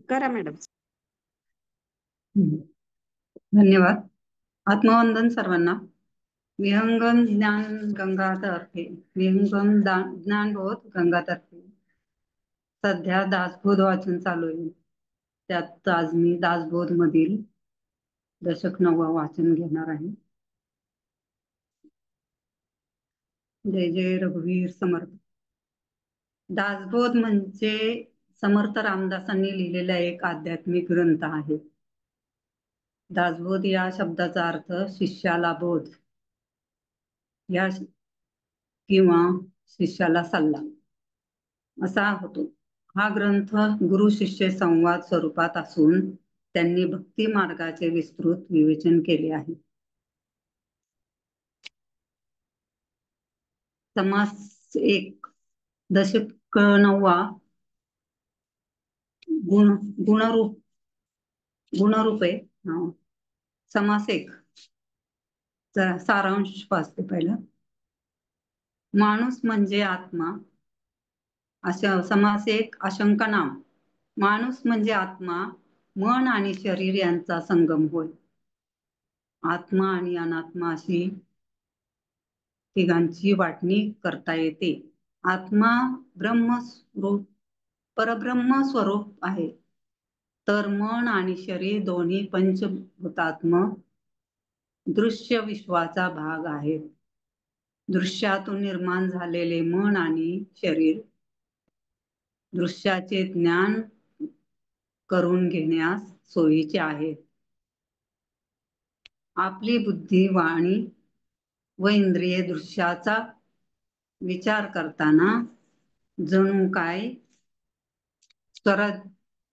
करा मॅडम. हम्म. धन्यवाद. आत्मवंदन सर्वांना. विहंगम ज्ञान गंगातर्फे विहंगम ज्ञानबोध गंगातर्फे सध्या दासबोध वाचन चालू आहे. त्यात आज मी दासबोध मधील दशक 9 वाचन घेणार आहे. जय जय रघुवीर समर्थ. दासबोध म्हणजे समर्थ रामदासांनी लिहिलेला एक आध्यात्मिक ग्रंथ आहे. दासबोध या शब्दाचा अर्थ शिष्याला बोध या किंवा शिष्याला सल्ला असा होतो. हा ग्रंथ गुरु शिष्य संवाद स्वरूपात असून त्यांनी भक्ती मार्गाचे विस्तृत विवेचन केले आहे. समास एक, दशक 9, गुणरूपे. समास एक, सारांश वाचते पहिला. माणूस म्हणजे आत्मा. समास एक, आशंका नाम. माणूस म्हणजे आत्मा, मन आणि शरीर यांचा संगम होय. आत्मा आणि अनात्मा अशी तिघांची वाटणी करता येते. आत्मा ब्रह्मस्वरूप परब्रह्म स्वरूप आहे, तर मन आणि शरीर दोन्ही पंचभूतात्मक दृश्य विश्वाचा भाग आहेत. दृश्यातून निर्माण झालेले मन आणि शरीर दृश्याचे ज्ञान करून घेण्यास सोयीचे आहेत. आपली बुद्धी, वाणी व इंद्रिये दृश्याचा विचार करताना जणू काय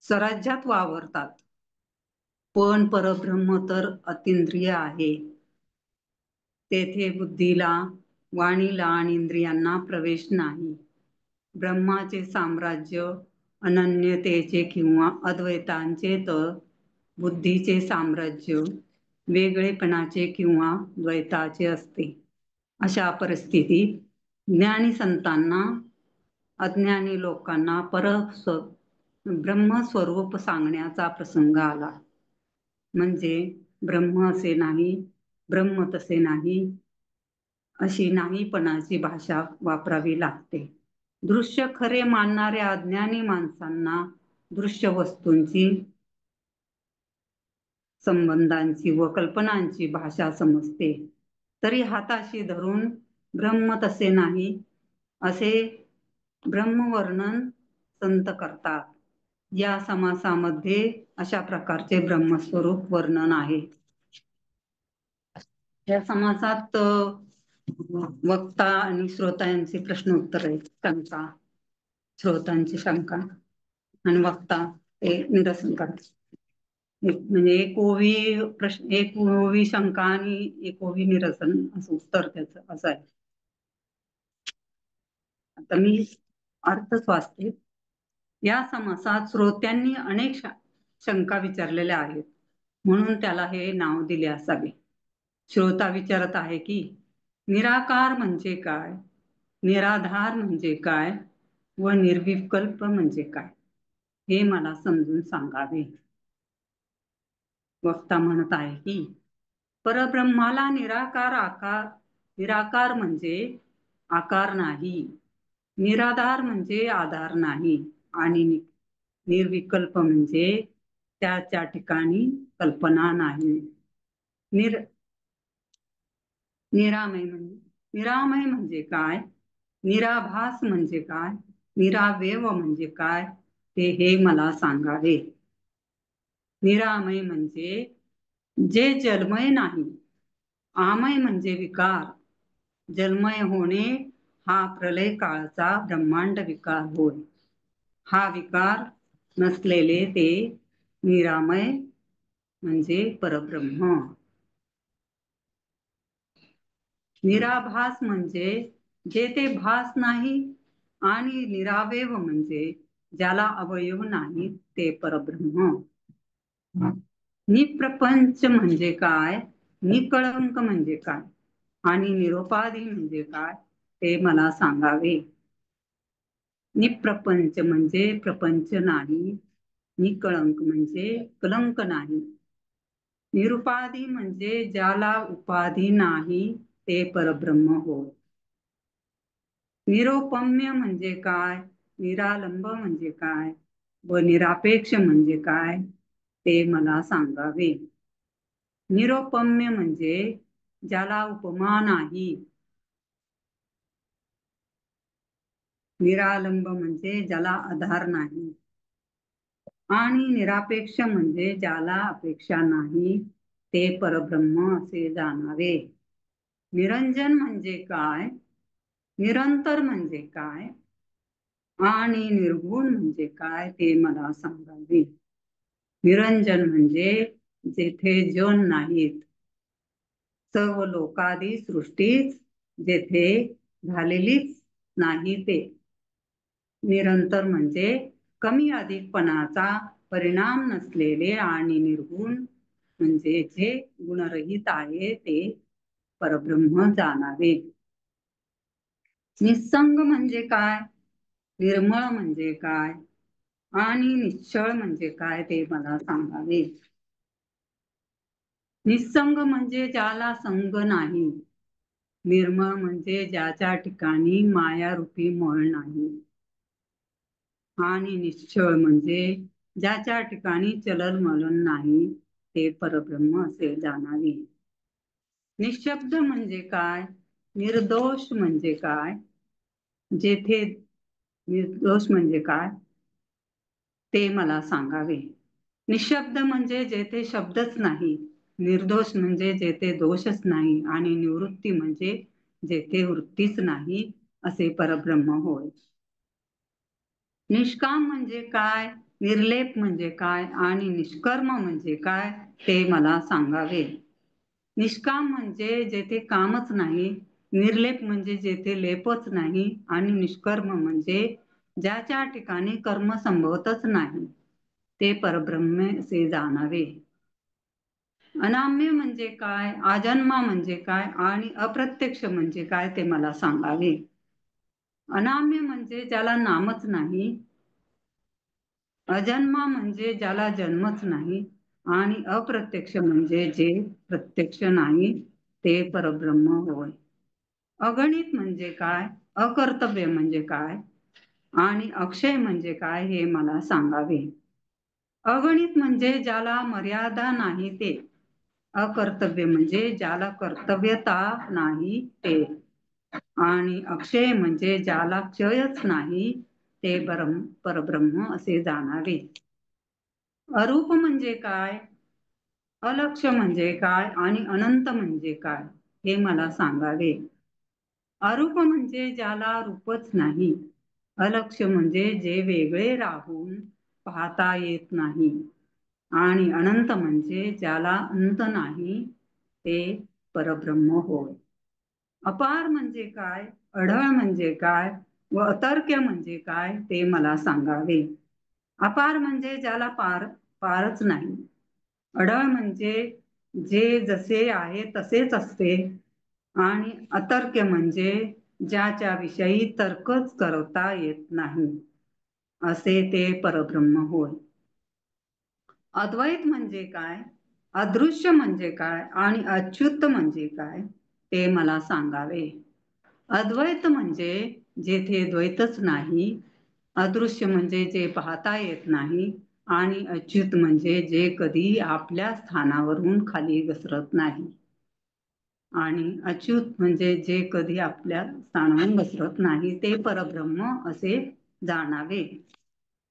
स्वराज्यात वावरतात. पण परब्रह्म तर अतींद्रिय आहे. तेथे बुद्धीला, वाणीला आणि इंद्रियांना प्रवेश नाही. ब्रह्माचे साम्राज्य अनन्यतेचे किंवा अद्वैतांचे, तर बुद्धीचे साम्राज्य वेगळेपणाचे किंवा द्वैताचे असते. अशा परिस्थितीत ज्ञानी संतांना अज्ञानी लोकांना ब्रह्मस्वरूप सांगण्याचा प्रसंग आला. म्हणजे ब्रह्म असे नाही, ब्रह्म तसे नाही, अशी नाहीपणाची भाषा वापरावी लागते. दृश्य खरे मानणाऱ्या अज्ञानी माणसांना दृश्य वस्तूंची, संबंधांची व कल्पनांची भाषा समजते. तरी हाताशी धरून ब्रह्म तसे नाही असे ब्रह्मवर्णन संत करतात. या समासामध्ये अशा प्रकारचे ब्रह्मस्वरूप वर्णन आहे. या समासात वक्ता आणि श्रोता यांचे प्रश्न उत्तर आहेत. शंका, श्रोतांची शंका आणि वक्ता ते निरसन करतात. म्हणजे एक ओवी प्रश्न, एक ओवी शंका आणि एक ओवी निरसन असं उत्तर त्याचं असं आहे. आता मी अर्थच वाचते. या समासात श्रोत्यांनी अनेक शंका विचारलेल्या आहेत, म्हणून त्याला हे नाव दिले असावे. श्रोता विचारत आहे की निराकार म्हणजे काय, निराधार म्हणजे काय व निर्विकल्प म्हणजे काय, हे मला समजून सांगावे. वक्ता म्हणत आहे की परब्रह्माला निराकार म्हणजे आकार नाही, निराधार म्हणजे आधार नाही आणि निर्विकल्प म्हणजे त्याच्या ठिकाणी कल्पना नाही. निरामय म्हणजे काय, निराभास म्हणजे काय, निरावयव म्हणजे काय, ते हे मला सांगावे. निरामय म्हणजे जे जलमय नाही. आमय म्हणजे विकार. जलमय होणे हा प्रलय काळचा ब्रह्मांड विकार होय. हा विकार नसलेले ते निरामय म्हणजे परब्रह्म. निराभास म्हणजे जेथे भास नाही आणि निरावयव म्हणजे ज्याला अवयव नाही ते परब्रह्म. निप्रपंच म्हणजे काय, निकळंक म्हणजे काय आणि निरोपाधी म्हणजे काय, ते मला सांगावे. निप्रपंच म्हणजे प्रपंच नाही, निकळंक म्हणजे कलंक नाही. निरुपाधी म्हणजे ज्याला उपाधी नाही ते परब्रह्म होय. निरोपम्य म्हणजे काय, निरालंब म्हणजे काय व निरापेक्ष म्हणजे काय ते मला सांगावे. निरोपम्य म्हणजे ज्याला उपमा नाही. निरालंब म्हणजे ज्याला आधार नाही. आणि निरापेक्ष म्हणजे ज्याला अपेक्षा नाही ते परब्रह्म असे जाणावे. निरंजन म्हणजे काय, निरंतर म्हणजे काय आणि निर्गुण म्हणजे काय ते मला सांगावे. निरंजन म्हणजे जेथे जन नाहीत, सर्व लोकादी सृष्टीच जेथे झालेलीच नाही ते. निरंतर म्हणजे कमी अधिकपणाचा परिणाम नसलेले आणि निर्गुण म्हणजे जे गुणरहित आहे ते परब्रह्म जाणावे. निस्संग म्हणजे काय, निर्मळ म्हणजे काय आणि निश्चळ म्हणजे काय ते मला सांगावे. निस्संग म्हणजे ज्याला संग नाही. निर्मळ म्हणजे ज्याच्या ठिकाणी मायारूपी मळ नाही. आणि निश्चळ म्हणजे ज्याच्या ठिकाणी चलनमलन नाही ते परब्रह्म असे जाणावे. निशब्द म्हणजे काय, निर्दोष म्हणजे काय, जेथे निर्दोष म्हणजे काय ते मला सांगावे. निशब्द म्हणजे जेथे शब्दच नाही. निर्दोष म्हणजे जेथे दोषच नाही आणि निवृत्ती म्हणजे जेथे वृत्तीच नाही असे परब्रह्म होय. निष्काम म्हणजे काय, निर्लेप म्हणजे काय आणि निष्कर्म म्हणजे काय ते मला सांगावे. निष्काम म्हणजे जेथे कामच नाही. निर्लेप म्हणजे जेथे लेपच नाही आणि निष्कर्म म्हणजे ज्याच्या ठिकाणी कर्म संभवतच नाही ते परब्रह्म असे जाणावे. अनाम्य म्हणजे काय, अजन्मा म्हणजे काय आणि अप्रत्यक्ष म्हणजे काय ते मला सांगावे. अनाम्य म्हणजे ज्याला नामच नाही. अजन्मा म्हणजे ज्याला जन्मच नाही आणि अप्रत्यक्ष म्हणजे जे प्रत्यक्ष नाही ते परब्रह्म होय. अगणित म्हणजे काय, अकर्तव्य म्हणजे काय आणि अक्षय म्हणजे काय हे मला सांगावे. अगणित म्हणजे ज्याला मर्यादा नाही ते. अकर्तव्य म्हणजे ज्याला कर्तव्यता नाही ते. आणि अक्षय म्हणजे ज्याला क्षयच नाही ते परब्रह्म असे जाणावे. अरूप म्हणजे काय, अलक्ष्य म्हणजे काय आणि अनंत म्हणजे काय हे मला सांगावे. अरूप म्हणजे ज्याला रूपच नाही. अलक्ष्य म्हणजे जे वेगळे राहून पाहता येत नाही आणि अनंत म्हणजे ज्याला अंत नाही ते परब्रह्म होय. अपार म्हणजे काय, अढळ म्हणजे काय व अतर्क्य म्हणजे काय ते मला सांगावे. अपार म्हणजे ज्याला पारच नाही. अढळ म्हणजे जे जसे आहे तसेच असते आणि अतर्क्य म्हणजे ज्याच्या विषयी तर्कच करता येत नाही असे ते परब्रह्म होय. अद्वैत म्हणजे काय, अदृश्य म्हणजे काय आणि अच्युत म्हणजे काय ते मला सांगावे. अद्वैत म्हणजे जेथे द्वैतच नाही. अदृश्य म्हणजे जे पाहता येत नाही आणि अच्युत म्हणजे जे कधी आपल्या स्थानावरून खाली घसरत नाही. आणि अच्युत म्हणजे जे कधी आपल्या स्थानावरून घसरत नाही ते परब्रह्म असे जाणावे.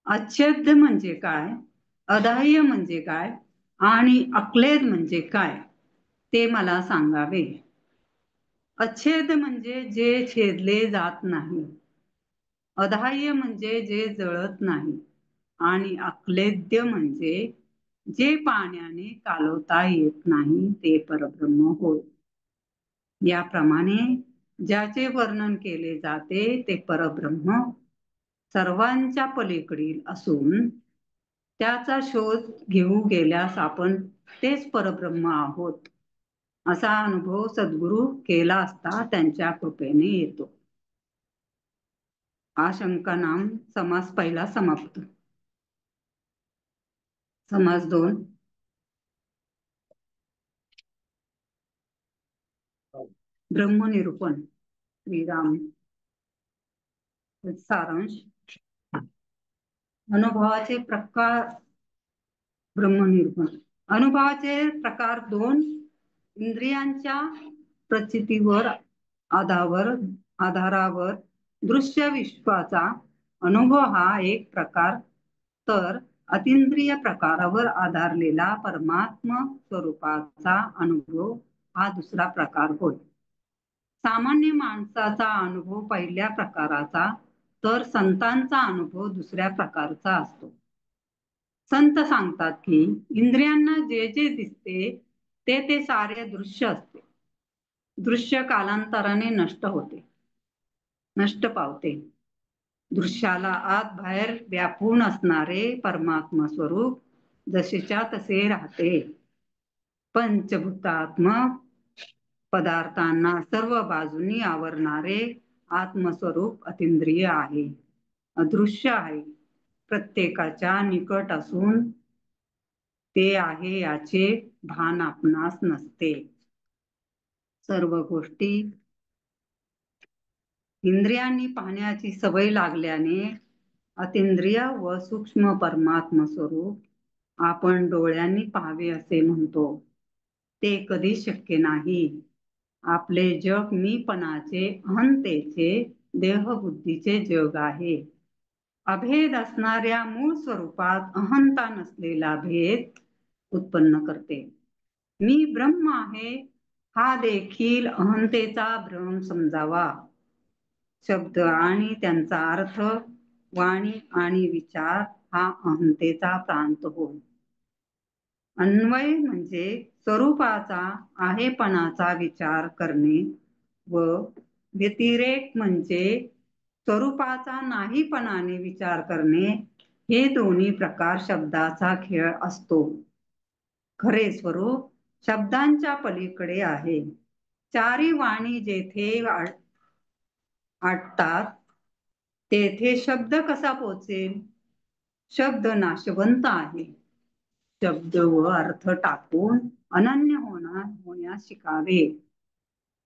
अच्छेद्य म्हणजे काय, अदाह्य म्हणजे काय आणि अक्लेद म्हणजे काय ते मला सांगावे. अच्छेद म्हणजे जे छेदले जात नाही. अदाह्य म्हणजे जे जळत नाही आणि अक्लेद्य म्हणजे जे पाण्याने कालवता येत नाही ते परब्रह्म होय. याप्रमाणे ज्याचे वर्णन केले जाते ते परब्रह्म सर्वांच्या पलीकडील असून त्याचा शोध घेऊ गेल्यास आपण तेच परब्रह्म आहोत असा अनुभव सद्गुरु केला असता त्यांच्या कृपेने येतो. आशंका नाम समास पहिला समाप्त. समास 2. ब्रह्मनिरूपण. श्रीराम. सारांश. अनुभवाचे प्रकार. ब्रह्मनिरूपण. अनुभवाचे प्रकार 2. इंद्रियांच्या प्रचितीवर आधारावर दृश्य विश्वाचा अनुभव हा एक प्रकार, तर अतिंद्रिय प्रकारावर आधारलेला परमात्म स्वरूपाचा अनुभव हा दुसरा प्रकार होय. सामान्य माणसाचा अनुभव पहिल्या प्रकाराचा, तर संतांचा अनुभव दुसऱ्या प्रकारचा असतो. संत सांगतात की इंद्रियांना जे जे दिसते ते ते सारे दृश्य असते. दृश्य कालांतराने नष्ट पावते. दृश्याला आत बाहेर व्यापून असणारे परमात्म स्वरूप जसेच्या तसे राहते. पंचभूतात्मक पदार्थांना सर्व बाजूनी आवरणारे आत्मस्वरूप अतिंद्रिय आहे, अदृश्य आहे, प्रत्येकाच्या निकट असून ते आहे याचे भान आपणास नसते. सर्व गोष्टी इंद्रियांनी पाहण्याची सवय लागल्याने अतिंद्रिय व सूक्ष्म परमात्म स्वरूप आपण डोळ्यांनी पाहावे असे म्हणतो, ते कधी शक्य नाही. आपले जग मीपणाचे, अहंतेचे, देहबुद्धीचे जग आहे. अभेद असणाऱ्या मूळ स्वरूपात अहंता नसलेला भेद उत्पन्न करते. मी ब्रह्म आहे हा देखील अहंतेचा भ्रम समजावा. शब्द आणि त्यांचा अर्थ, वाणी आणि विचार हा अहंतेचा प्रांत होय. अन्वय म्हणजे स्वरूपाचा आहेपणाचा विचार करणे व व्यतिरेक म्हणजे स्वरूपाचा नाहीपणाने विचार करणे, हे दोन्ही प्रकार शब्दाचा खेळ असतो. खरे स्वरूप शब्दांच्या पलीकडे आहे. चारी वाणी जेथे आटतात तेथे शब्द कसा पोचेल? शब्द नाशवंत आहे. शब्द व अर्थ टाकून अनन्य होण्यास शिकावे.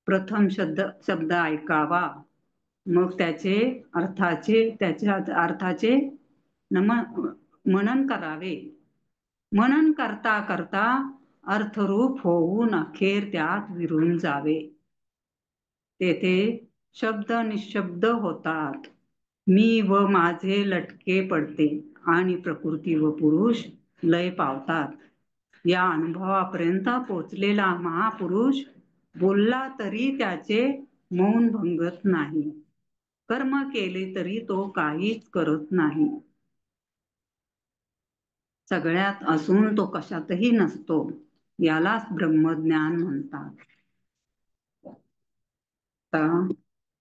प्रथम शब्द ऐकावा, मग त्याच्या अर्थाचे मनन करावे. मनन करता करता अर्थरूप होऊन अखेर त्यात विरून जावे. तेथे शब्द निशब्द होतात. मी व माझे लटके पडते आणि प्रकृती व पुरुष लय पावतात. या अनुभवापर्यंत पोचलेला महापुरुष बोलला तरी त्याचे मौन भंगत नाही. कर्म केले तरी तो काहीच करत नाही. सगळ्यात असून तो कशातही नसतो. यालाच ब्रह्मज्ञान म्हणतात.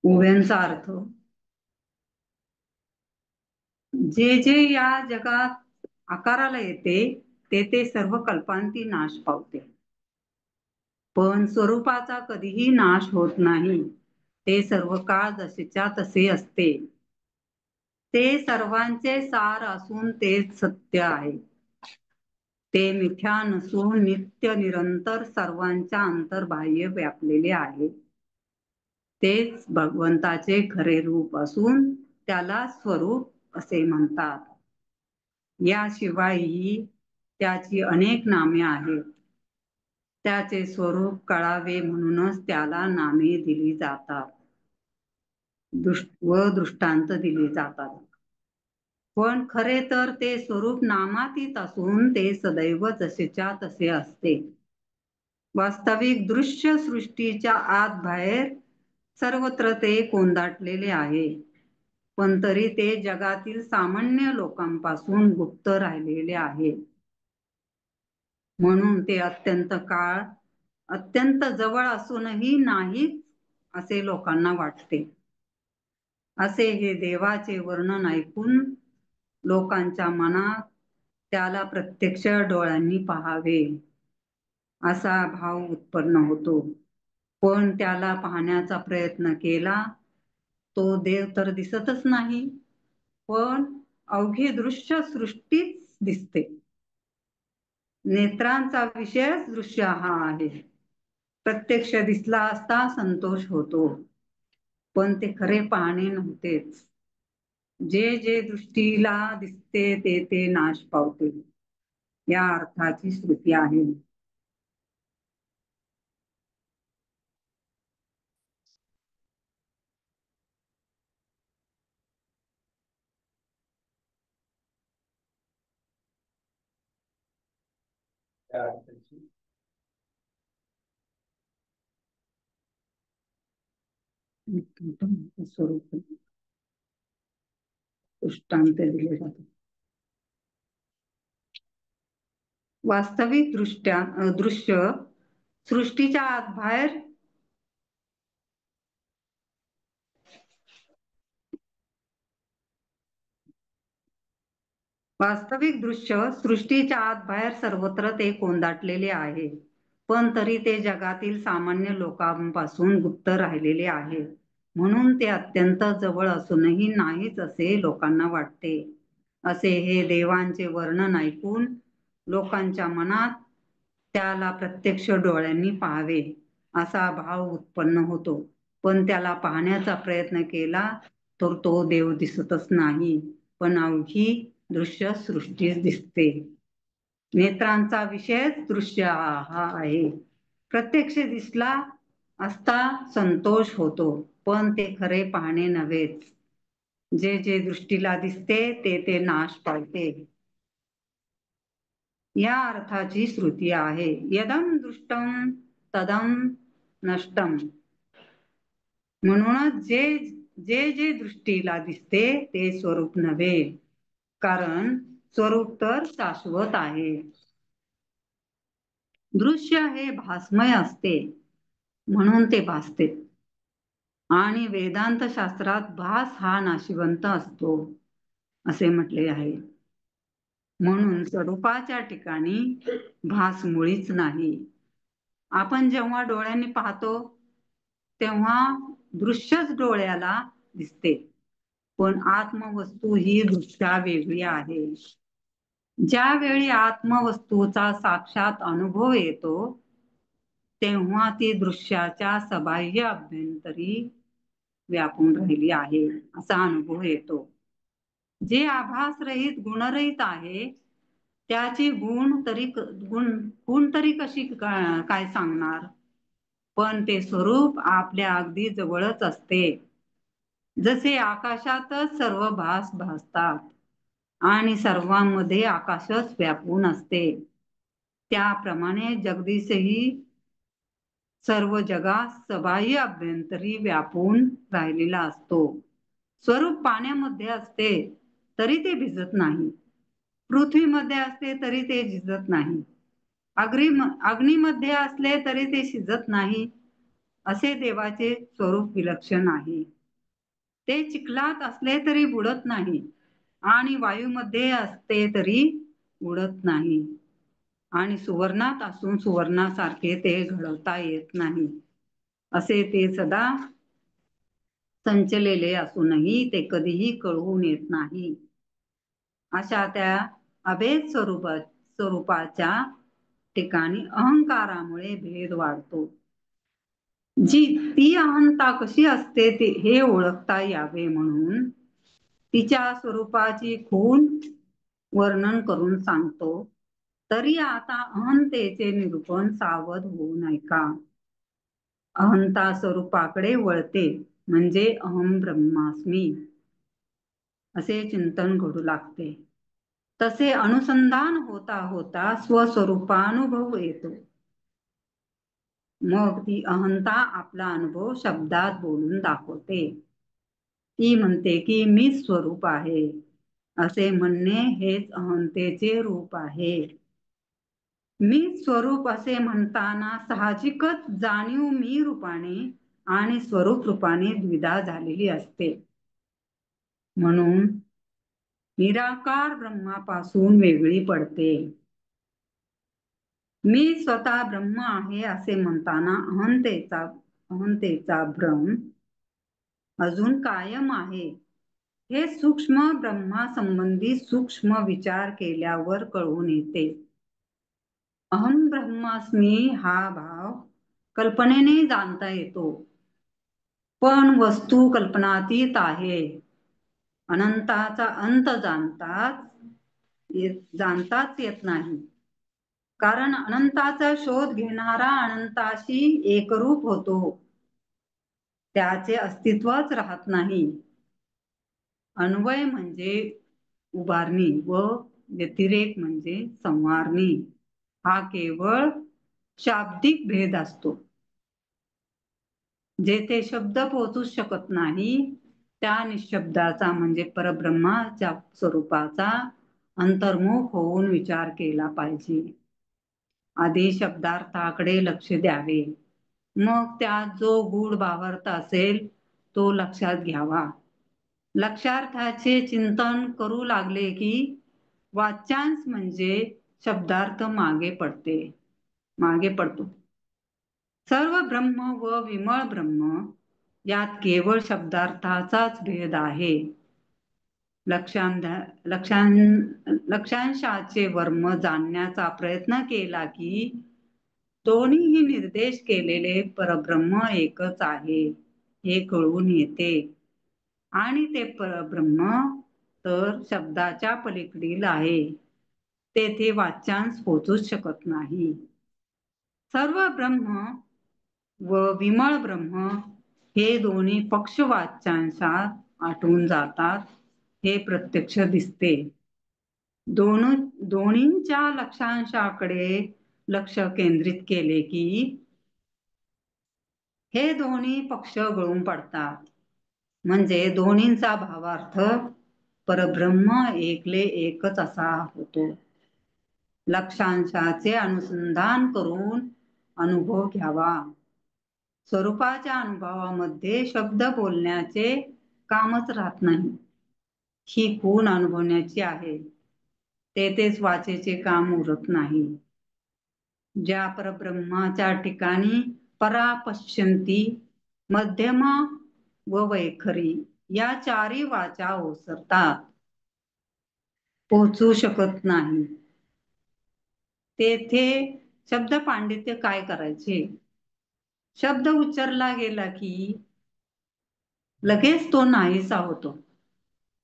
ओव्यांचा अर्थ. जे जे या जगात आकाराला येते ते ते सर्व कल्पांती नाश पावते. पण स्वरूपाचा कधीही नाश होत नाही. ते सर्व काळ जसेच्या तसे असते. ते सर्वांचे सार असून तेच सत्य आहे. ते मिथ्या नसून नित्य निरंतर सर्वांच्या अंतर्बाह्य व्यापलेले आहे. तेच भगवंताचे खरे रूप असून त्याला स्वरूप असे म्हणतात. याशिवायही त्याची अनेक नामे आहेत. त्याचे स्वरूप कळावे म्हणूनच त्याला नामे दिली जातात व दृष्टांत दिले जातात. पण खरे तर ते स्वरूप नामातीत असून ते सदैव जसेच्या तसे असते. वास्तविक दृश्य सृष्टीच्या आत बाहेर सर्वत्र ते कोंदाटलेले आहे. पण तरी ते जगातील सामान्य लोकांपासून गुप्त राहिलेले आहे. म्हणून ते अत्यंत जवळ असूनही नाहीच असे लोकांना वाटते. असे हे देवाचे वर्णन ऐकून लोकांच्या मनात त्याला प्रत्यक्ष डोळ्यांनी पाहावे असा भाव उत्पन्न होतो. पण त्याला पाहण्याचा प्रयत्न केला तो देव तर दिसतच नाही, पण अवघी दृश्य सृष्टीच दिसते. नेत्रांचा विषयच दृश्य हा आहे. प्रत्यक्ष दिसला असता संतोष होतो, पण ते खरे पाहणे नव्हतेच. जे जे दृष्टीला दिसते ते ते नाश पावते, या अर्थाची श्रुती आहे. त्या अर्थाची स्वरूप दृष्टांत दिले जातात. वास्तविक दृश्य सृष्टीच्या आत बाहेर वास्तविक दृश्य सृष्टीच्या आत बाहेर सर्वत्र ते कोंदाटलेले आहे, पण तरी ते जगातील सामान्य लोकांपासून गुप्त राहिलेले आहे. म्हणून ते अत्यंत जवळ असूनही नाहीच असे लोकांना वाटते. असे हे देवांचे वर्णन ऐकून लोकांच्या मनात त्याला प्रत्यक्ष डोळ्यांनी पाहावे असा भाव उत्पन्न होतो. पण त्याला पाहण्याचा प्रयत्न केला तर तो देव दिसतच नाही, पण अवघी दृश्य सृष्टीच दिसते. नेत्रांचा विषयच दृश्य हा आहे. प्रत्यक्ष दिसला असता संतोष होतो, पण ते खरे पाहणे नव्हेच. जे जे दृष्टीला दिसते ते ते नाश पावते, या अर्थाची श्रुती आहे. यदम दृष्टम तदम नष्टम. म्हणूनच जे जे जे दृष्टीला दिसते ते स्वरूप नव्हे, कारण स्वरूप तर शाश्वत आहे. दृश्य हे भासमय असते म्हणून ते भासते, आणि वेदांत शास्त्रात भास हा नाशिवंत असतो असे म्हटले आहे. म्हणून स्वरूपाच्या ठिकाणी भास मुळीच नाही. आपण जेव्हा डोळ्यांनी पाहतो तेव्हा दृश्यच डोळ्याला दिसते, पण आत्मवस्तू ही दृष्ट्या वेगळी आहे. ज्यावेळी आत्मवस्तूचा साक्षात अनुभव येतो तेव्हा ती दृश्याच्या सबाह्य अभ्यंतरी व्यापून राहिली आहे असा अनुभव येतो. जे आभासरहित गुणरहित आहे त्याची गुण तरी कशी काय सांगणार. पण ते स्वरूप आपल्या अगदी जवळच असते. जसे आकाशातच सर्व भास भासतात आणि सर्वांमध्ये आकाशच व्यापून असते, त्याप्रमाणे जगदीशही सर्व जगात सबाह्य अभ्यंतरी व्यापून राहिलेला असतो. स्वरूप पाण्यामध्ये असते तरी ते भिजत नाही, पृथ्वीमध्ये असते तरी ते झिजत नाही, अग्नीमध्ये असले तरी ते शिजत नाही. असे देवाचे स्वरूप विलक्षण आहे. ते चिखलात असले तरी बुडत नाही, आणि वायूमध्ये असते तरी उडत नाही, आणि सुवर्णात असून सुवर्णासारखे ते घडवता येत नाही. असे ते सदा संचलेले असूनही ते कधीही कळवून येत नाही. अशा त्या अभेद स्वरूपाच्या ठिकाणी अहंकारामुळे भेद वाढतो. ती अहंता कशी असते ते हे ओळखता यावे म्हणून तिच्या स्वरूपाची खूण वर्णन करून सांगतो. तरी आता अहंतेचे निरूपण सावध होऊन ऐका. अहंता स्वरूपाकडे वळते म्हणजे अहम ब्रह्मास्मी असे चिंतन घडू लागते. तसे अनुसंधान होता होता स्वस्वरूपानुभव येतो. मग ती अहंता आपला अनुभव शब्दात बोलून दाखवते. ती म्हणते की मी स्वरूप आहे. असे म्हणणे हेच अहंतेचे रूप आहे. मी स्वरूप असे म्हणताना साहजिकच जाणीव मी रूपाने आणि स्वरूप रूपाने द्विधा झालेली असते. म्हणून निराकार ब्रह्मापासून वेगळी पडते. मी स्वतः ब्रह्म आहे असे म्हणताना अहंतेचा भ्रम अजून कायम आहे. हे सूक्ष्म ब्रह्मासंबंधी सूक्ष्म विचार केल्यावर कळून येते. अहम ब्रह्मास्मी हा भाव कल्पनेने जाणता येतो, पण वस्तू कल्पनातीत आहे. अनंताचा अंत जाणताच येत नाही, कारण अनंताचा शोध घेणारा अनंताशी एकरूप होतो, त्याचे अस्तित्वच राहत नाही. अन्वय म्हणजे उभारणी व व्यतिरेक म्हणजे संवारणी हा केवळ शाब्दिक भेद असतो. जेथे शब्द पोहोचू शकत नाही, त्या निशब्दाचा म्हणजे परब्रह्माच्या स्वरूपाचा अंतर्मुख होऊन विचार केला पाहिजे. आधी शब्दार्थाकडे लक्ष द्यावे, मग त्यात जो गूढ भावार्थ असेल तो लक्षात घ्यावा. लक्षार्थाचे चिंतन करू लागले की वाच्यांश म्हणजे शब्दार्थ मागे पडतो. सर्व ब्रह्म व विमळ ब्रह्म यात केवळ शब्दार्थाचाच भेद आहे. लक्षांशाचे वर्म जाणण्याचा प्रयत्न केला की दोन्हीही निर्देश केलेले परब्रह्म एकच आहे हे कळून येते, आणि ते परब्रह्म तर शब्दाच्या पलीकडील आहे, तेथे वाच्यांश पोचूच शकत नाही. सर्व ब्रह्म व विमळ ब्रह्म हे दोन्ही पक्ष वाच्यांशात आटून जातात हे प्रत्यक्ष दिसते. दोन्हींच्या लक्षांशाकडे लक्ष केंद्रित केले की हे दोन्ही पक्ष गळून पडतात, म्हणजे दोन्हींचा भावार्थ परब्रह्म एकले एकच असा होतो. लक्षांशाचे अनुसंधान करून अनुभव घ्यावा. स्वरूपाच्या अनुभवामध्ये शब्द बोलण्याचे कामच राहत नाही. ही खूण अनुभवण्याची आहे, तेथेच वाचेचे काम उरत नाही. ज्या परब्रह्माच्या ठिकाणी परा पश्यंती, मध्यमा व वैखरी या चारी वाचा ओसरतात, पोचू शकत नाही, तेथे शब्द पांडित्य काय करायचे? शब्द उच्चारला गेला की लगेच तो नाहीसा होतो.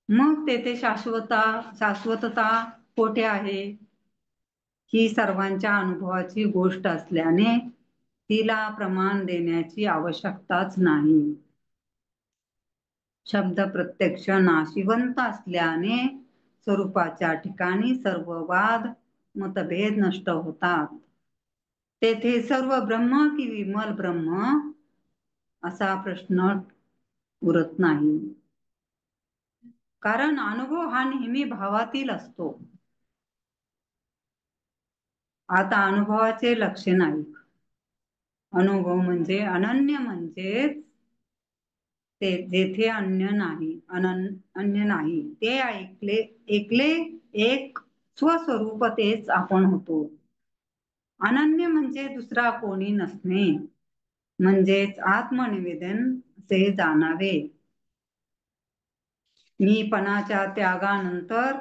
मग तेथे शाश्वतता कोठे आहे? ही सर्वांच्या अनुभवाची गोष्ट असल्याने तिला प्रमाण देण्याची आवश्यकताच नाही. शब्द प्रत्यक्ष नाशिवंत असल्याने स्वरूपाच्या ठिकाणी सर्व वाद मतभेद नष्ट होतात. तेथे सर्व ब्रह्म की विमल ब्रह्म असा प्रश्न उरत नाही, कारण अनुभव हा नेहमी भावातील असतो. आता अनुभवाचे लक्षण आहे. अनुभव म्हणजे अनन्य, म्हणजेच ते जेथे अन्य नाही, ते एकले एक स्वस्वरूप तेच आपण होतो. अनन्य म्हणजे दुसरा कोणी नसणे, म्हणजेच आत्मनिवेदन असे जाणावे. मीपणाच्या त्यागानंतर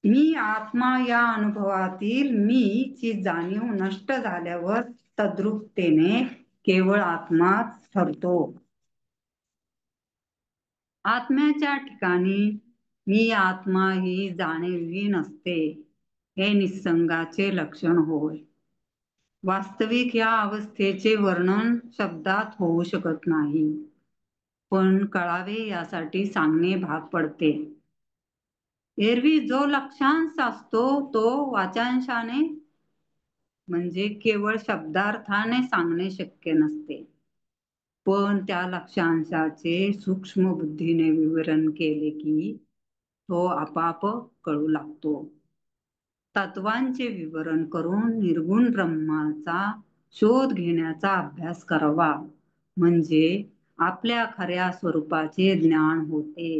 मी आत्मा या अनुभवातील मी ची जाणीव नष्ट झाल्यावर तद्रूपतेने केवळ आत्माच ठरतो. आत्म्याच्या ठिकाणी मी आत्मा ही जाणीवही नसते, हे निसंगाचे लक्षण होय. वास्तविक या अवस्थेचे वर्णन शब्दात होऊ शकत नाही, पण कळावे यासाठी सांगणे भाग पडते. एरवी जो लक्षांश असतो तो वाचांशाने म्हणजे केवळ शब्दार्थाने सांगणे शक्य नसते, पण त्या लक्षांशाचे सूक्ष्म बुद्धीने विवरण केले की तो आपाप कळू लागतो. तत्वांचे विवरण करून निर्गुण ब्रह्माचा शोध घेण्याचा अभ्यास करावा, म्हणजे आपल्या खऱ्या स्वरूपाचे ज्ञान होते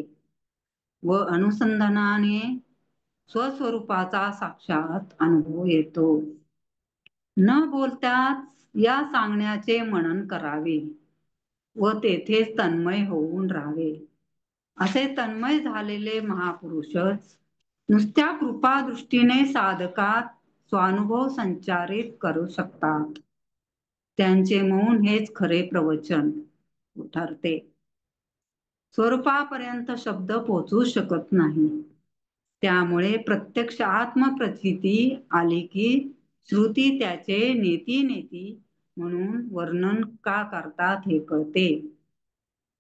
व अनुसंधानाने स्वस्वरूपाचा साक्षात अनुभव येतो. न बोलताच या सांगण्याचे मनन करावे व तेथेच तन्मय होऊन राहावे. असे तन्मय झालेले महापुरुषच नुसत्या कृपादृष्टीने साधकात स्वानुभव संचारित करू शकतात. त्यांचे मौन हेच खरे प्रवचन ठरते. स्वरूपापर्यंत शब्द पोहोचू शकत नाही. त्यामुळे प्रत्यक्ष आत्मप्रचिती आली की श्रुती त्याचे नेती नेती म्हणून वर्णन का करतात हे कळते.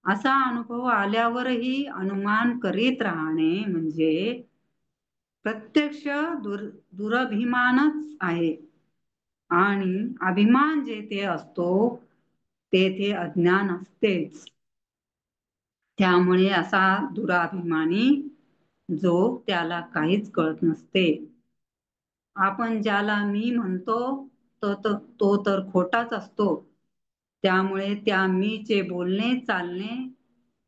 असा अनुभव आल्यावरही अनुमान करीत राहणे म्हणजे प्रत्यक्ष दुरभिमानच आहे. आणि अभिमान जेथे असतो तेथे अज्ञान असतेच. त्यामुळे असा दुराभिमानी जो त्याला काहीच कळत नसते. आपण ज्याला मी म्हणतो तो तर खोटाच असतो. त्यामुळे त्या मीचे बोलणे चालणे,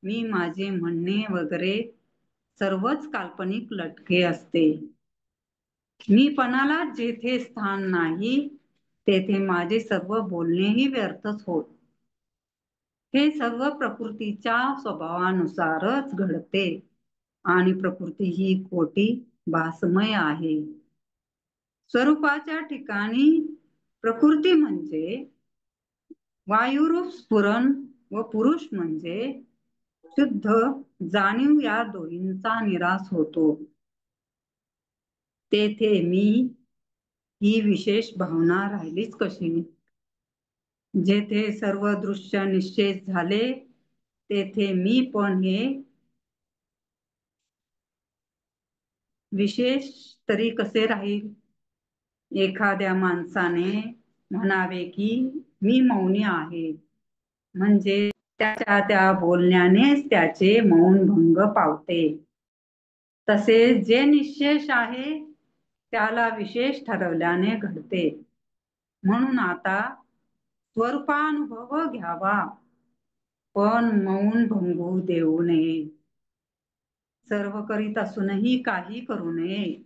मी माझे म्हणणे वगैरे सर्वच काल्पनिक लटके असते. मीपणाला जेथे स्थान नाही तेथे माझे सर्व बोलणेही व्यर्थच होत. हे सर्व प्रकृतीच्या स्वभावानुसारच घडते आणि प्रकृती ही खोटी भासमय आहे. स्वरूपाच्या ठिकाणी प्रकृती म्हणजे वायुरूप स्फुरण व पुरुष म्हणजे शुद्ध जाणीव या दोन्हींचा निराश होतो. तेथे मी ही विशेष भावना राहिलीच कशी? जेथे सर्व दृश्य निश्चेत झाले तेथे मी पण हे विशेष तरी कसे राहील? एखाद्या माणसाने म्हणावे की मी मौनी आहे, म्हणजे त्याच्या त्या बोलण्यानेच त्याचे मौन भंग पावते. तसेच जे निश्चेष आहे त्याला विशेष ठरवल्याने घडते. म्हणून आता स्वरूपानुभव घ्यावा पण मौन भंगू देऊ नये. सर्व करीत असूनही काही करू नये,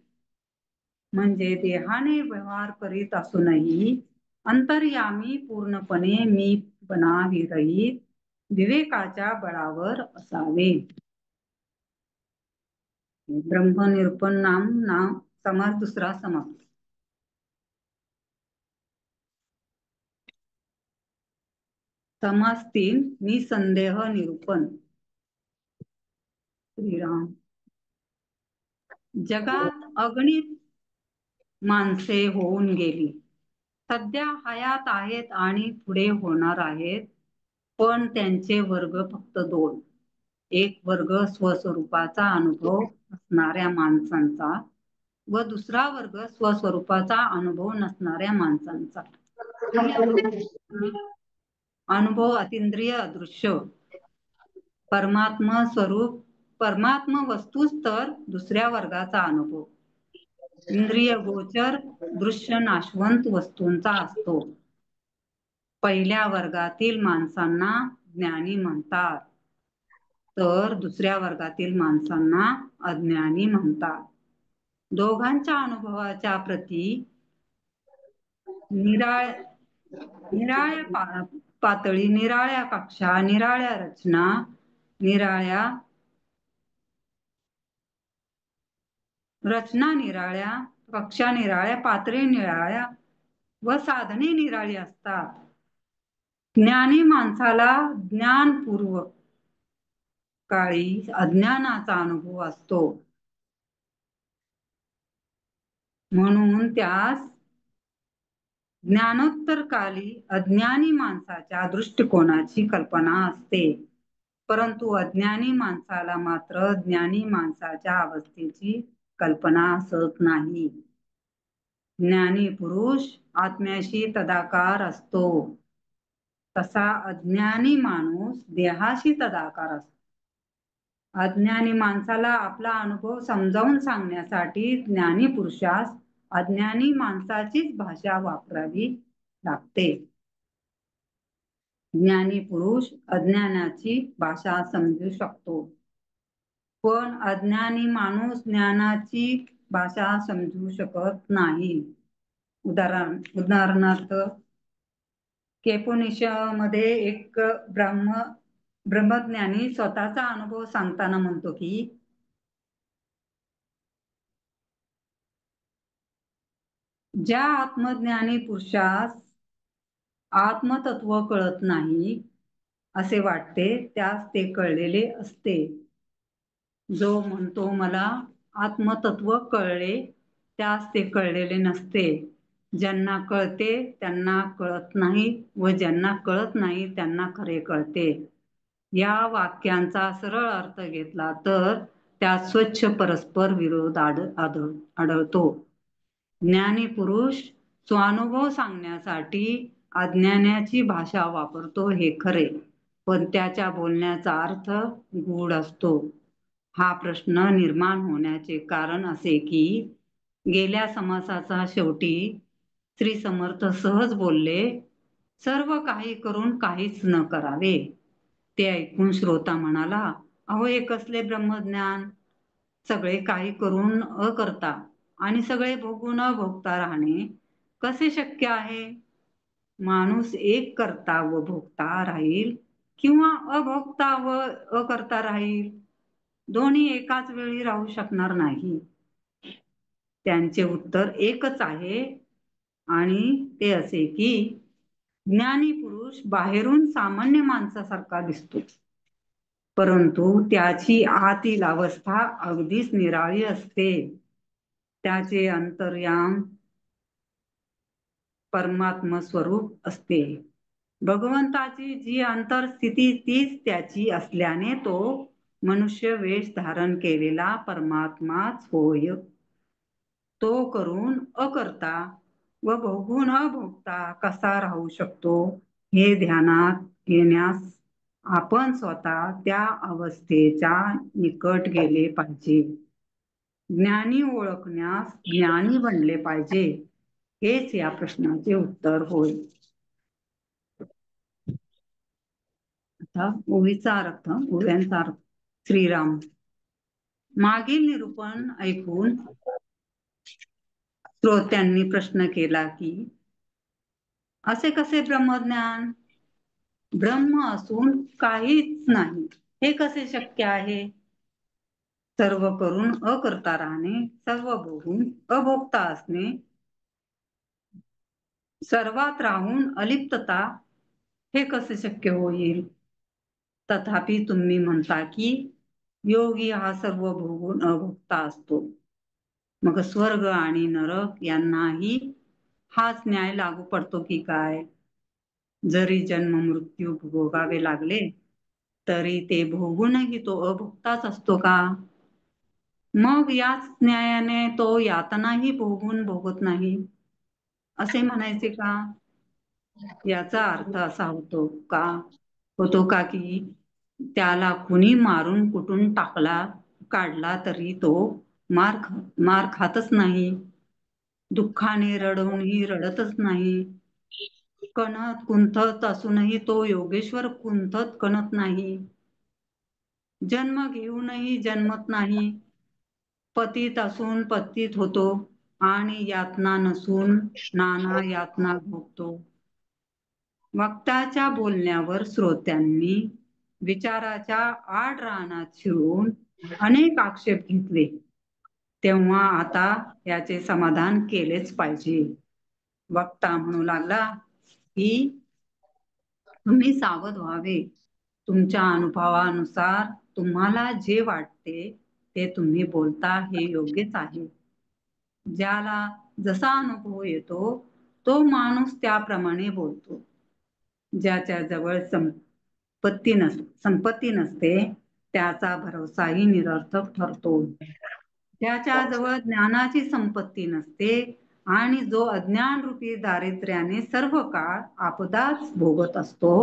म्हणजे देहाने व्यवहार करीत असूनही अंतर्यामी पूर्णपणे मीपणा विरहित विवेकाच्या बळावर असावे. ब्रह्मनिरूपण नाम समास दुसरा समाप्त. समास 3 निसंदेह निरूपण. श्रीराम. जगात अगणित माणसे होऊन गेली, सध्या हयात आहेत आणि पुढे होणार आहेत, पण त्यांचे वर्ग फक्त 2. एक वर्ग स्वस्वरूपाचा अनुभव असणाऱ्या माणसांचा व दुसरा वर्ग स्वस्वरूपाचा अनुभव नसणाऱ्या माणसांचा. अनुभव अतिंद्रिय अदृश्य परमात्मा स्वरूप परमात्मा वस्तूच तर दुसऱ्या वर्गाचा अनुभव इंद्रिय गोचर दृश्य नाशवंत वस्तूंचा असतो. पहिल्या वर्गातील माणसांना ज्ञानी म्हणतात, तर दुसऱ्या वर्गातील माणसांना अज्ञानी म्हणतात. दोघांच्या अनुभवाच्या प्रती निराळ्या पातळी, निराळ्या कक्षा, निराळ्या रचना, निराळ्या कक्षा निराळ्या, पातळी निराळ्या व साधने निराळी असतात. ज्ञानी माणसाला ज्ञानपूर्व काळी अज्ञानाचा अनुभव असतो, म्हणून त्यास ज्ञानोत्तर काली अज्ञानी माणसाच्या दृष्टिकोनाची कल्पना असते. परंतु अज्ञानी माणसाला मात्र ज्ञानी माणसाच्या अवस्थेची कल्पना असत नाही. ज्ञानी पुरुष आत्म्याशी तदाकार असतो, तसा अज्ञानी माणूस देहाशी तदाकार असतो. अज्ञानी माणसाला आपला अनुभव समजावून सांगण्यासाठी ज्ञानी पुरुषास अज्ञानी माणसाचीच भाषा वापरावी लागते. ज्ञानी पुरुष अज्ञानाची भाषा समजू शकतो, पण अज्ञानी माणूस ज्ञानाची भाषा समजू शकत नाही. उदाहरणार्थ केपोनिषामध्ये एक ब्रह्मज्ञानी स्वतःचा अनुभव सांगताना म्हणतो की ज्या आत्मज्ञानी पुरुषास आत्मतत्व कळत नाही असे वाटते त्यास ते कळलेले असते. जो म्हणतो मला आत्मतत्व कळले त्यास ते कळलेले नसते. ज्यांना कळते त्यांना कळत नाही व ज्यांना कळत नाही त्यांना खरे कळते. या वाक्यांचा सरळ अर्थ घेतला तर त्यात स्वच्छ परस्पर विरोध आढळतो. ज्ञानी पुरुष स्वानुभव सांगण्यासाठी अज्ञानाची भाषा वापरतो हे खरे, पण त्याच्या बोलण्याचा अर्थ गूढ असतो. हा प्रश्न निर्माण होण्याचे कारण असे की गेल्या समासाचा शेवटी श्री समर्थ सहज बोलले, सर्व काही करून काहीच न करावे. ते ऐकून श्रोता म्हणाला, अहो हे कसले ब्रह्मज्ञान, सगळे काही करून करता आणि सगळे भोगून अभोगता राहणे कसे शक्य आहे? माणूस एक करता व भोगता राहील किंवा अभोगता व अकर्ता राहील, दोन्ही एकाच वेळी राहू शकणार नाही. त्यांचे उत्तर एकच आहे आणि ते असे की ज्ञानी पुरुष बाहेरून सामान्य माणसासारखा दिसतो, परंतु त्याची आतील अवस्था अगदीच निराळी असते. त्याचे अंतर्याम परमात्म स्वरूप असते. भगवंताची जी अंतरस्थिती तीच त्याची असल्याने तो मनुष्य वेश धारण केलेला परमात्माच होय. तो करून अकर्ता व भोगून अभोगता कसा राहू शकतो हे ध्यानात घेण्यास आपण स्वतः त्या अवस्थेच्या निकट गेले पाहिजे. ज्ञानी ओळखण्यास ज्ञानी बनले पाहिजे, हेच या प्रश्नाचे उत्तर होय. आता ओवीचा अर्थ, ओव्यांचा अर्थ. श्रीराम. मागील निरूपण ऐकून श्रोत्यांनी प्रश्न केला की असे कसे ब्रह्मज्ञान? ब्रह्म असून काहीच नाही हे कसे शक्य आहे? सर्व करून अकर्ता राहणे, सर्व भोगून अभोक्ता असणे, सर्वात राहून अलिप्तता, हे कसे शक्य होईल? तथापि तुम्ही म्हणता की योगी हा सर्व भोगून अभोक्ता असतो, मग स्वर्ग आणि नरक यांनाही हाच न्याय लागू पडतो की काय? जरी जन्म मृत्यू भोगावे लागले तरी ते भोगूनही तो अभोक्ताच असतो का? मग याच न्यायाने तो यातनाही भोगत नाही असे म्हणायचे का? याचा अर्थ असा होतो का की त्याला कुणी मारून कुटून काढला तरी तो मार खातच नाही, दुःखाने रडूनही रडतच नाही, कणत कुंथत असूनही तो योगेश्वर कुंथत कणत नाही, जन्म घेऊनही जन्मत नाही, पतित असून पतित होतो आणि यातना नसून नाना यातना भोगतो. वक्त्याच्या बोलण्यावर श्रोत्यांनी विचाराच्या आड रानात शिरून अनेक आक्षेप घेतले. तेव्हा आता याचे समाधान केलेच पाहिजे. वक्ता म्हणू लागला की तुम्ही सावध व्हावे. तुमच्या अनुभवानुसार तुम्हाला जे वाटते ते तुम्ही बोलता हे योग्यच आहे. ज्याला जसा अनुभव येतो तो माणूस त्याप्रमाणे बोलतो. ज्याच्या जवळ संपत्ती नसते त्याचा भरवसाही निरर्थक ठरतो. ज्याच्या जवळ ज्ञानाची संपत्ती नसते आणि जो अज्ञान रूपी दारिद्र्याने सर्व काळ आपदाच भोगत असतो,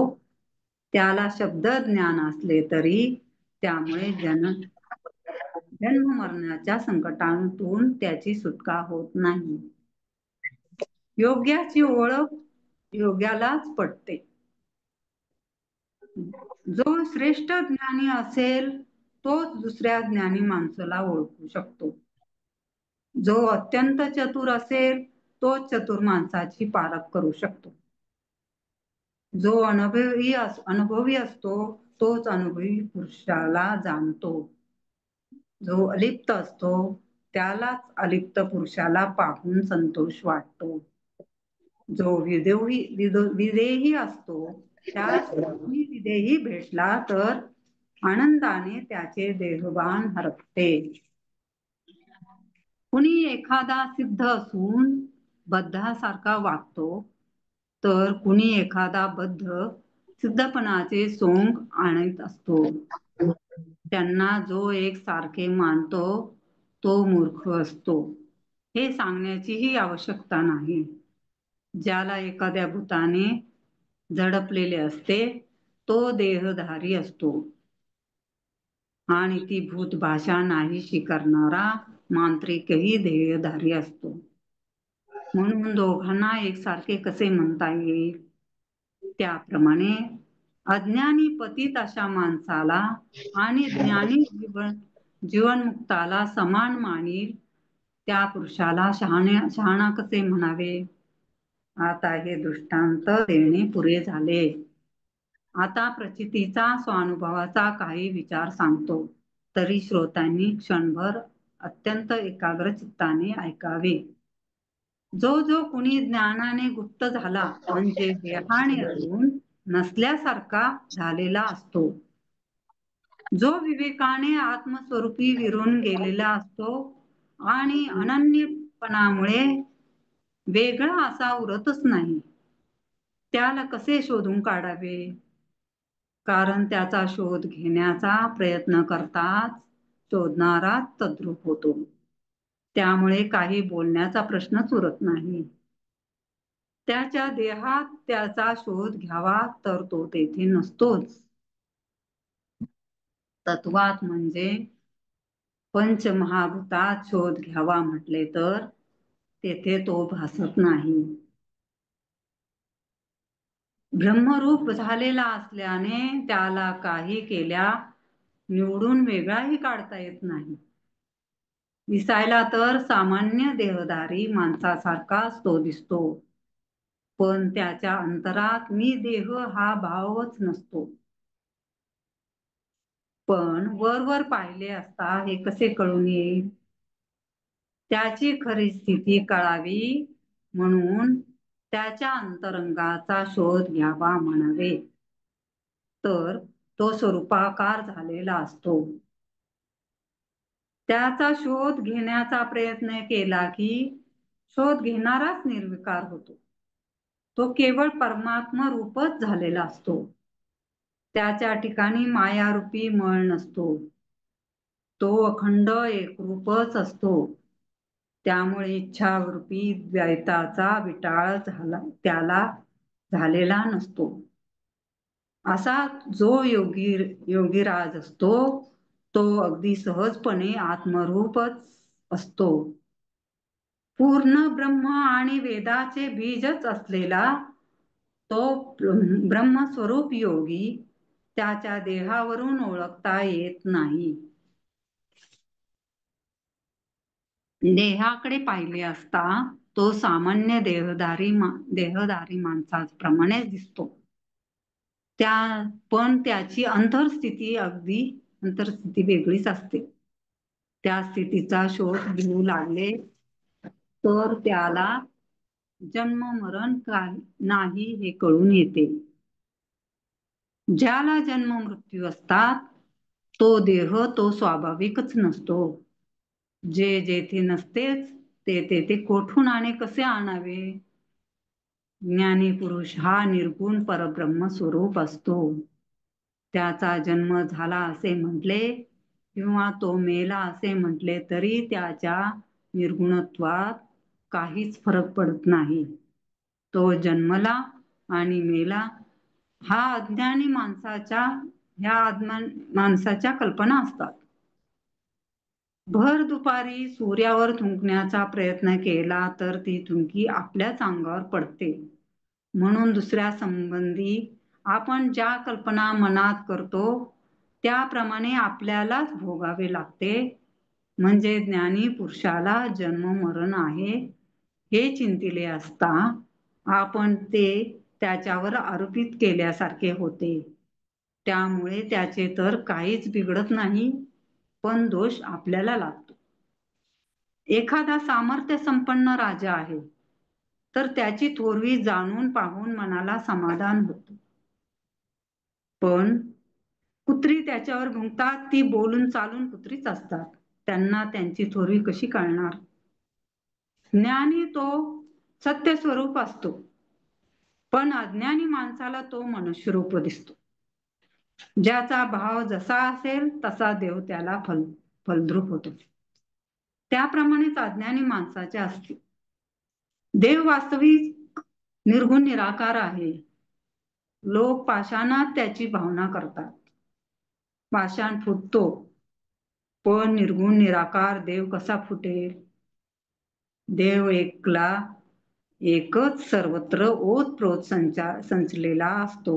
त्याला शब्द ज्ञान असले तरी त्यामुळे जन्म मरणाच्या संकटातून त्याची सुटका होत नाही. योग्याची ओळख योग्यालाच पटते. जो श्रेष्ठ ज्ञानी असेल तोच दुसऱ्या ज्ञानी माणसाला ओळखू शकतो. जो अत्यंत चतुर असेल तोच चतुर माणसाची पारख करू शकतो. जो अनुभवी असतो तोच अनुभवी पुरुषाला जाणतो. जो अलिप्त असतो त्यालाच अलिप्त पुरुषाला पाहून संतोष वाटतो. जो विदेही असतो त्यास कुणी विदेही भेटला तर आनंदाने त्याचे देहभान हरपते. कुणी एखादा सिद्ध असून बद्धासारखा वागतो तर कुणी एखादा बद्ध सिद्धपणाचे सोंग आणत असतो. त्यांना जो एक सारखे मानतो तो मूर्ख असतो हे सांगण्याचीही आवश्यकता नाही. ज्याला एखाद्या भूताने झडपलेले असते तो देहधारी असतो आणि ती भूत भाषा नाहीशी करणारा मांत्रिकही देहधारी असतो. म्हणून दोघांना एकसारखे कसे म्हणता येईल? त्याप्रमाणे अज्ञानी पतित अशा माणसाला आणि ज्ञानी जीवनमुक्ताला समान मानील त्या पुरुषाला शहाणा कसे म्हणावे? आता हे दृष्टांत देणे पुरे झाले. आता प्रचितीचा स्वानुभवाचा काही विचार सांगतो. तरी श्रोत्यांनी क्षणभर अत्यंत एकाग्र चित्ताने ऐकावे. जो कुणी ज्ञानाने गुप्त झाला म्हणजे देहाने अजून नसल्यासारखा झालेला असतो, जो विवेकाने आत्मस्वरूपी विरून गेलेला असतो आणि अनन्यपणामुळे वेगळा असा उरतच नाही, त्याला कसे शोधून काढावे? कारण त्याचा शोध घेण्याचा प्रयत्न करताच शोधणारा तद्रूप होतो. त्यामुळे काही बोलण्याचा प्रश्नच उरत नाही. त्याच्या देहात त्याचा शोध घ्यावा तर तो तेथे नसतोच. तत्वात म्हणजे पंचमहाभूतात शोध घ्यावा म्हटले तर तेथे तो भासत नाही. ब्रह्मरूप झालेला असल्याने त्याला काही केल्या निवडून वेगळाही काढता येत नाही. दिसायला तर सामान्य देहधारी माणसासारखाच तो दिसतो, पण त्याच्या अंतरात मी देह हा भावच नसतो. पण वर पाहिले असता हे कसे कळून येईल? त्याची खरी स्थिती कळावी म्हणून त्याच्या अंतरंगाचा शोध घ्यावा म्हणावे, तर तो स्वरूपाकार झालेला असतो. त्याचा शोध घेण्याचा प्रयत्न केला की शोध घेणाराच निर्विकार होतो. तो केवळ परमात्मा रूपच झालेला असतो. त्याच्या ठिकाणी मायारूपी मळ नसतो. तो अखंड एकरूपच असतो. त्यामुळे इच्छारूपी द्वैताचा विटाळ त्याला झालेला नसतो. असा जो योगीराज असतो तो अगदी सहजपणे आत्मरूपच असतो. पूर्ण ब्रह्म आणि वेदाचे बीजच असलेला तो ब्रह्मस्वरूप योगी त्याच्या देहावरून ओळखता येत नाही. देहाकडे पाहिले असता तो सामान्य देहधारी माणसाप्रमाणेच दिसतो. पण त्याची अंतरस्थिती वेगळीच असते. त्या स्थितीचा शोध घेऊ लागले तर त्याला जन्म मरण नाही हे कळून येते. ज्याला जन्म मृत्यू असतात तो देह तो स्वाभाविकच नसतो. जे जेथे नसतेच ते तेथे कोठून आणि कसे आणावे? ज्ञानी पुरुष हा निर्गुण परब्रह्म स्वरूप असतो. त्याचा जन्म झाला असे म्हटले किंवा तो मेला असे म्हटले तरी त्याच्या निर्गुणत्वात काहीच फरक पडत नाही. तो जन्मला आणि मेला ह्या अज्ञानी माणसाच्या कल्पना असतात. भर दुपारी सूर्यावर थुंकण्याचा प्रयत्न केला तर ती थुंकी आपल्याच अंगावर पडते. म्हणून दुसऱ्या संबंधी आपण ज्या कल्पना मनात करतो त्याप्रमाणे आपल्यालाच भोगावे लागते. म्हणजे ज्ञानी पुरुषाला जन्म मरण आहे हे चिंतिले असता आपण ते त्याच्यावर आरोपित केल्यासारखे होते. त्यामुळे त्याचे तर काहीच बिघडत नाही, पण दोष आपल्याला लागतो. एखादा सामर्थ्य संपन्न राजा आहे तर त्याची थोरवी जाणून पाहून मनाला समाधान होतं. पण कुत्री त्याच्यावर भुंकतात ती बोलून चालून कुत्रीच असतात. त्यांना त्यांची थोरवी कशी कळणार? ज्ञानी तो सत्य स्वरूप असतो, पण अज्ञानी माणसाला तो मनुष्यरूप दिसतो. ज्याचा भाव जसा असेल तसा देव त्याला फलद्रूप होतो. त्याप्रमाणेच अज्ञानी माणसाचे असते. देव वास्तविक निर्गुण निराकार आहे. लोक पाषाणात त्याची भावना करतात. पाषाण फुटतो, पण निर्गुण निराकार देव कसा फुटेल? देव एकला एकच सर्वत्र ओतप्रोत संचलेला असतो.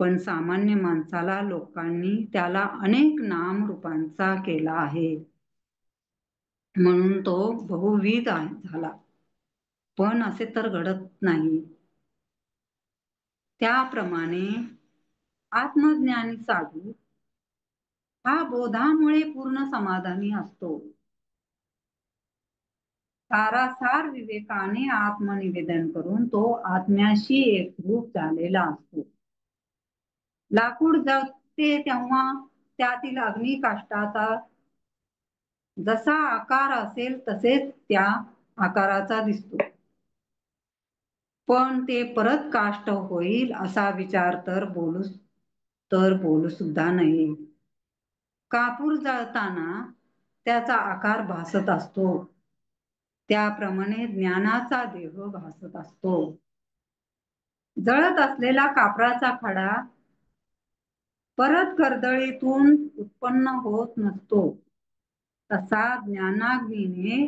पण सामान्य माणसाला लोकांनी त्याला अनेक नाम रूपांचा केला आहे, म्हणून तो बहुविध झाला. पण असे तर घडत नाही. त्याप्रमाणे आत्मज्ञानी साधू हा बोधामुळे पूर्ण समाधानी असतो. सारासार विवेकाने आत्मनिवेदन करून तो आत्म्याशी एकरूप झालेला असतो. लाकूड जळते तेव्हा त्यातील अग्नी काष्टाचा जसा आकार असेल तसेच त्या आकाराचा दिसतो. पण ते परत काष्ट होईल असा विचार तर बोलू सुद्धा नाही. कापूर जळताना त्याचा आकार भासत असतो, त्याप्रमाणे ज्ञानाचा देह भासत असतो. जळत असलेला कापराचा खडा परत कर्दळीतून उत्पन्न होत नसतो. तसा ज्ञानाग्नीने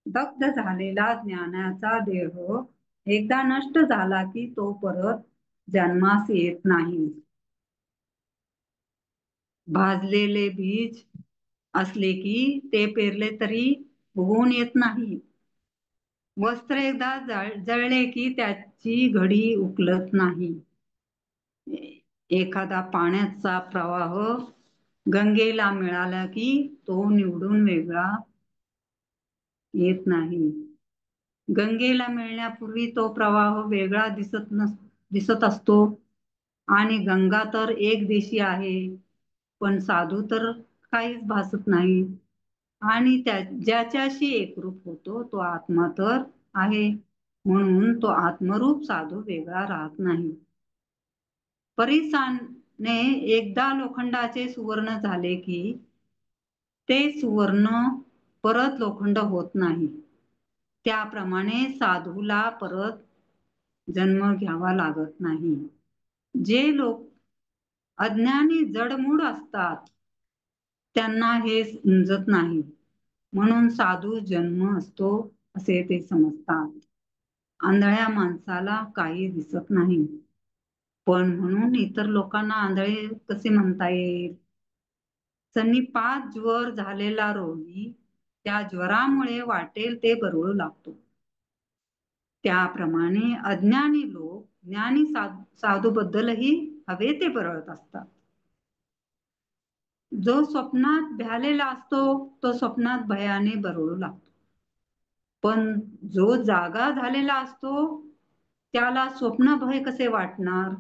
दग्ध झालेला ज्ञानाचा देह एकदा नष्ट झाला की तो परत जन्मास येत नाही. भाजलेले बीज असले की ते पेरले तरी उगवून येत नाही. वस्त्र एकदा जळले की त्याची घडी उकलत नाही. एखादा पाण्याचा प्रवाह गंगेला मिळाला की तो निवडून वेगळा येत नाही. गंगेला मिळण्यापूर्वी तो प्रवाह वेगळा दिसत असतो. आणि गंगा तर एक देशी आहे, पण साधू तर काहीच भासत नाही. आणि ज्याच्याशी एकरूप होतो तो आत्मा तर आहे, म्हणून तो आत्मरूप साधू वेगळा राहत नाही. परिसाने एकदा लोखंडाचे सुवर्ण झाले की ते सुवर्ण परत लोखंड होत नाही. त्याप्रमाणे साधूला परत जन्म घ्यावा लागत नाही. जे लोक अज्ञानी जडमूड असतात त्यांना हे समजत नाही, म्हणून साधू जन्म असतो असे ते समजतात. आंधळ्या माणसाला काही दिसत नाही, पण म्हणून इतर लोकांना आंधळे कसे म्हणता येईल? सन्निपात ज्वर झालेला रोगी त्या ज्वरामुळे वाटेल ते बरळू लागतो. त्याप्रमाणे अज्ञानी लोक ज्ञानी साधूबद्दलही हवे ते बरळत असतात. जो स्वप्नात भ्यालेला असतो तो स्वप्नात भयाने बरळू लागतो, पण जो जागा झालेला असतो त्याला स्वप्न भय कसे वाटणार?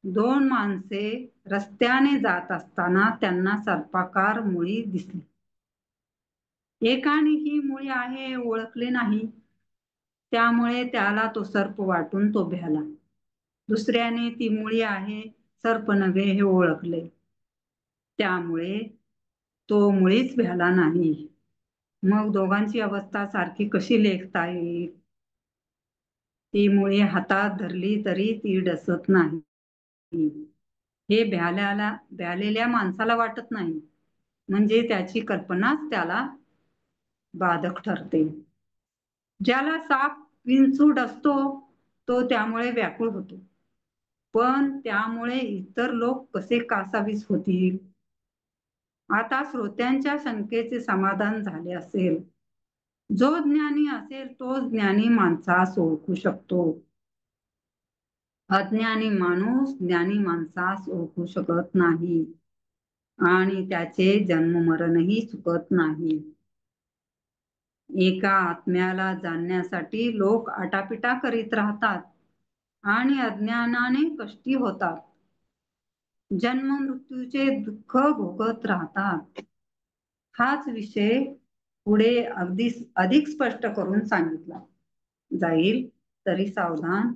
दोन माणसे रस्त्याने जात असताना त्यांना सर्पाकार मुळी दिसली. एकाने ही मुळी आहे हे ओळखले नाही, त्यामुळे त्याला तो सर्प वाटून तो भ्याला. दुसऱ्याने ती मुळी आहे सर्प नव्हे हे ओळखले, त्यामुळे तो मुळीच भ्याला नाही. मग दोघांची अवस्था सारखी कशी लेखता येईल? ती मुळी हातात धरली तरी ती डसत नाही, हे भ्यालेल्या माणसाला वाटत नाही, म्हणजे त्याची कल्पनाच त्याला बाधक ठरते. ज्याला साप विंचू असतो तो त्यामुळे व्याकुळ होतो, पण त्यामुळे इतर लोक कसे कासावीस होतील? आता श्रोत्यांच्या शंकेचे समाधान झाले असेल. जो ज्ञानी असेल तो ज्ञानी माणसास ओळखू शकतो. अज्ञानी माणूस ज्ञानी माणसास ओळखू शकत नाही. आणि त्याचे जन्ममरणही चुकत नाही. एका आत्म्याला जाणण्यासाठी लोक आटापिटा करीत राहतात आणि अज्ञानाने कष्टी होतात. जन्म मृत्यूचे दुःख भोगत राहतात. हाच विषय पुढे अगदी अधिक स्पष्ट करून सांगितला जाईल. तरी सावधान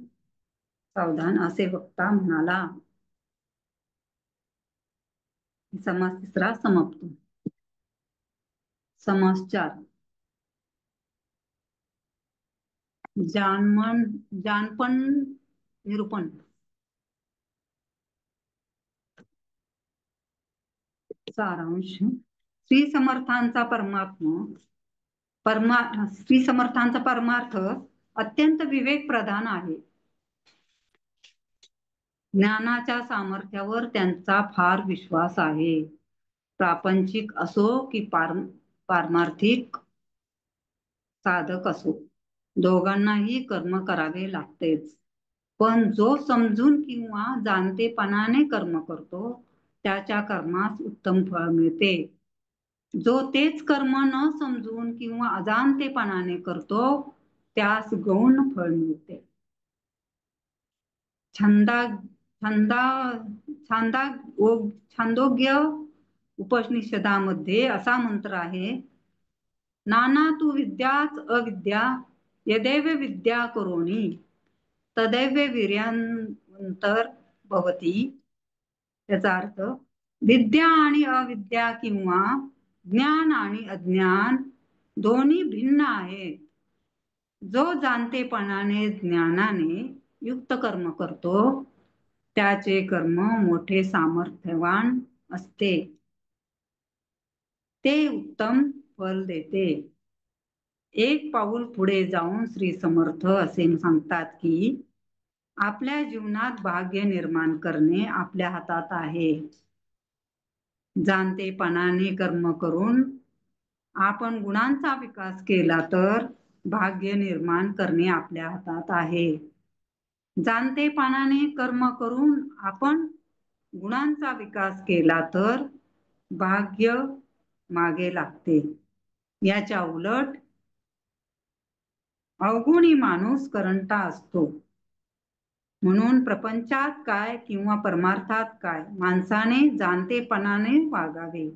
सावधान असे वक्ता म्हणाला. समास तिसरा समाप्त. समास 4. जानपण निरूपण. सारांश. श्री समर्थांचा परमार्थ अत्यंत विवेक प्रधान आहे. ज्ञानाच्या सामर्थ्यावर त्यांचा फार विश्वास आहे. प्रापंचिक असो की पारमार्थिक साधक असो, दोघांनाही कर्म करावे लागतेच. पण जो समजून किंवा जाणतेपणाने कर्म करतो त्याच्या कर्मास उत्तम फळ मिळते. जो तेच कर्म न समजून किंवा अजाणतेपणाने करतो त्यास गौण फळ मिळते. छांदोग्य उपनिषदामध्ये असा मंत्र आहे, नाना तू विद्याच अविद्या यदेव विद्या करोणी तदैव वीर्यानंतर भवती. त्याचा अर्थ, विद्या आणि अविद्या किंवा ज्ञान आणि अज्ञान दोन्ही भिन्न आहेत. जो जाणतेपणाने ज्ञानाने युक्त कर्म करतो त्याचे कर्म मोठे सामर्थ्यवान असते. ते उत्तम फल देते. एक पाऊल पुढे जाऊन श्री समर्थ असे सांगतात की आपल्या जीवनात भाग्य निर्माण करणे आपल्या हातात आहे. जाणतेपणाने कर्म करून आपण गुणांचा विकास केला तर भाग्य निर्माण करणे आपल्या हातात आहे. जाणतेपणाने कर्म करून आपण गुणांचा विकास केला तर भाग्य मागे लागते. याच्या उलट अवगुणी माणूस करंटा असतो. म्हणून प्रपंचात काय किंवा परमार्थात काय माणसाने जाणतेपणाने वागावे,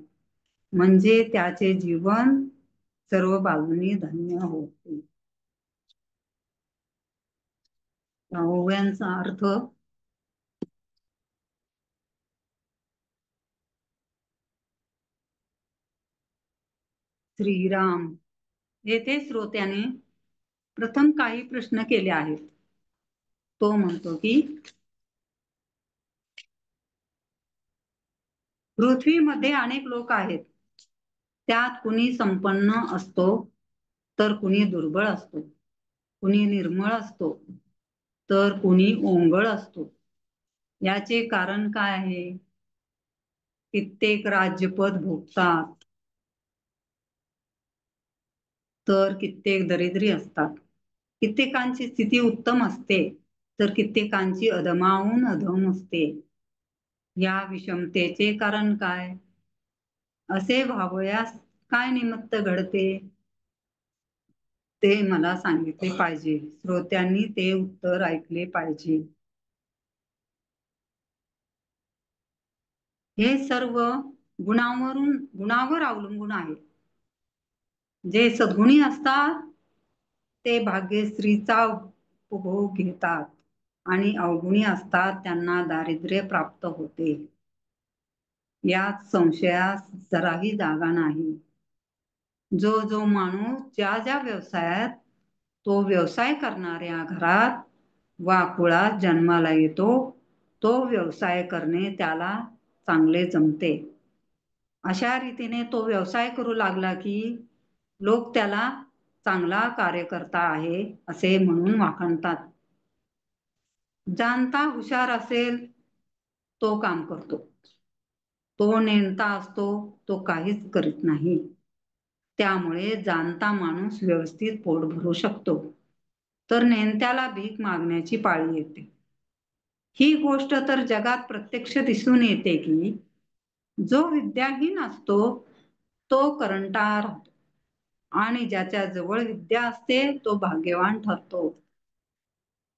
म्हणजे त्याचे जीवन सर्व बाजूनी धन्य होते. ओव्यांचा अर्थ. श्रीराम. येथे श्रोत्याने प्रथम काही प्रश्न केले आहेत. तो म्हणतो की पृथ्वीमध्ये अनेक लोक आहेत. त्यात कुणी संपन्न असतो तर कुणी दुर्बळ असतो, कुणी निर्मळ असतो तर कुणी ओंगळ असतो. याचे कारण काय आहे? कित्येक राज्यपद भोगतात तर कित्येक दरिद्री असतात. कित्येकांची स्थिती उत्तम असते तर कित्येकांची अधमाहून अधम असते. या विषमतेचे कारण काय? असे व्हावयास काय निमित्त घडते ते मला सांगितले पाहिजे. श्रोत्यांनी ते उत्तर ऐकले पाहिजे. हे सर्व गुणावर अवलंबून आहे. जे सद्गुणी असतात ते भाग्यश्रीचा उपभोग घेतात आणि अवगुणी असतात त्यांना दारिद्र्य प्राप्त होते. यात संशयास जराही जागा नाही. जो माणूस ज्या व्यवसायात तो व्यवसाय करणाऱ्या घरात वा कुळात जन्माला येतो तो व्यवसाय करणे त्याला चांगले जमते. अशा रीतीने तो व्यवसाय करू लागला की लोक त्याला चांगला कार्यकर्ता आहे असे म्हणून वाखाणतात. जाणता हुशार असेल तो काम करतो, तो नेणता असतो तो काहीच करीत नाही. त्यामुळे जाणता माणूस व्यवस्थित पोट भरू शकतो तर नेणत्याला भीक मागण्याची पाळी येते. ही गोष्ट तर जगात प्रत्यक्ष दिसून येते की जो विद्याहीन असतो तो करंटा राहतो आणि ज्याच्या जवळ विद्या असते तो भाग्यवान ठरतो.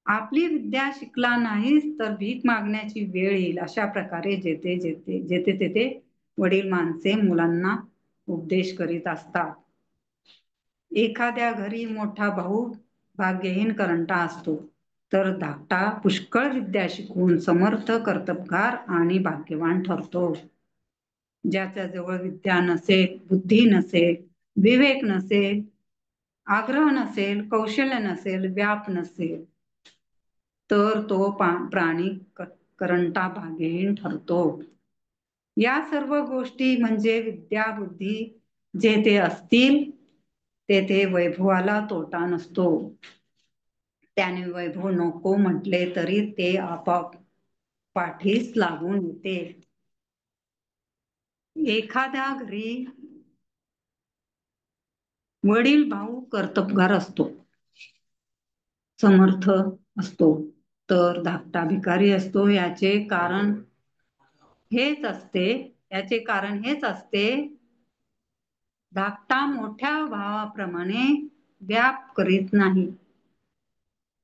आपली विद्या शिकला नाहीस तर भीक मागण्याची वेळ येईल, अशा प्रकारे जेथे जेथे जेथे तेथे वडील माणसे मुलांना उपदेश करीत असतात. एखाद्या घरी मोठा भाऊ भाग्यहीन करंटा असतो, तर धाकटा पुष्कळ विद्या शिकून समर्थ, कर्तबगार आणि भाग्यवान ठरतो. ज्याच्या जवळ विद्या नसेल, बुद्धी नसेल, विवेक नसेल, आग्रह नसेल, कौशल्य नसेल, व्याप नसेल, तर तो प्राणी करंटा भाग्यहीन ठरतो. या सर्व गोष्टी म्हणजे विद्या बुद्धी जेथे असतील तेथे वैभवाला तोटा नसतो. त्याने वैभव नको म्हटले तरी ते आपोआप पाठीस लागून येते. एखाद्या घरी वडील भाऊ कर्तबगार असतो, समर्थ असतो, तर धाकटा भिकारी असतो. याचे कारण हेच असते, धाकटा मोठ्या भावाप्रमाणे व्याप करीत नाही.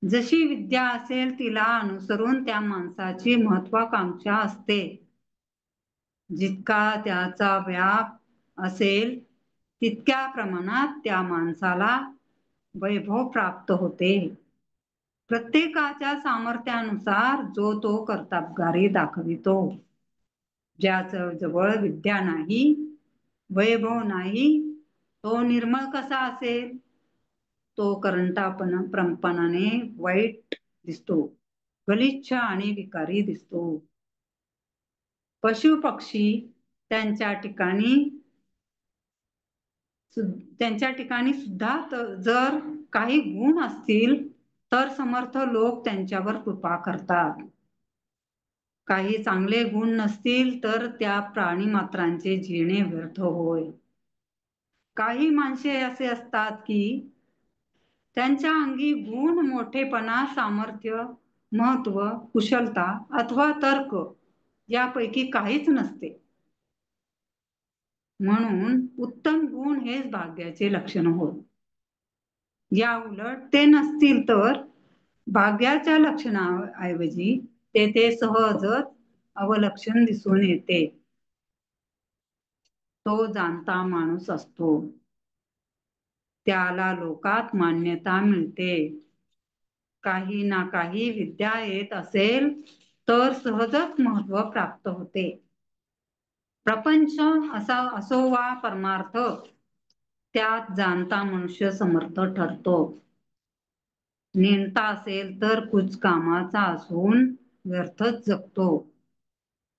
जशी विद्या असेल तिला अनुसरून त्या माणसाची महत्वाकांक्षा असते. जितका त्याचा व्याप असेल तितक्या प्रमाणात त्या माणसाला वैभव प्राप्त होते. प्रत्येकाच्या सामर्थ्यानुसार जो तो कर्तबगारी दाखवितो. ज्याच्या जवळ विद्या नाही, वैभव नाही, तो निर्मळ कसा असेल? तो करंटापणाने वाईट दिसतो, गलिच्छ आणि विकारी दिसतो. पशु पक्षी त्यांच्या ठिकाणी सुद्धा जर काही गुण असतील तर समर्थ लोक त्यांच्यावर कृपा करतात. काही चांगले गुण नसतील तर त्या प्राणीमात्रांचे जिणे व्यर्थ होय. काही माणसे असे असतात की त्यांच्या अंगी गुण, मोठेपणा, सामर्थ्य, महत्व, कुशलता अथवा तर्क यापैकी काहीच नसते. म्हणून उत्तम गुण हेच भाग्याचे लक्षण होय. या उलट ते नसतील तर भाग्याच्या लक्षणाऐवजी तेथे सहजच अवलक्षण दिसून येते. तो जाणता माणूस असतो, त्याला लोकात मान्यता मिळते. काही ना काही विद्या येत असेल तर सहजच महत्व प्राप्त होते. प्रपंच असा असो वा परमार्थ, त्यात जाणता मनुष्य समर्थ ठरतो. नेणता असेल तर कुचकामाचा असून व्यर्थच जगतो.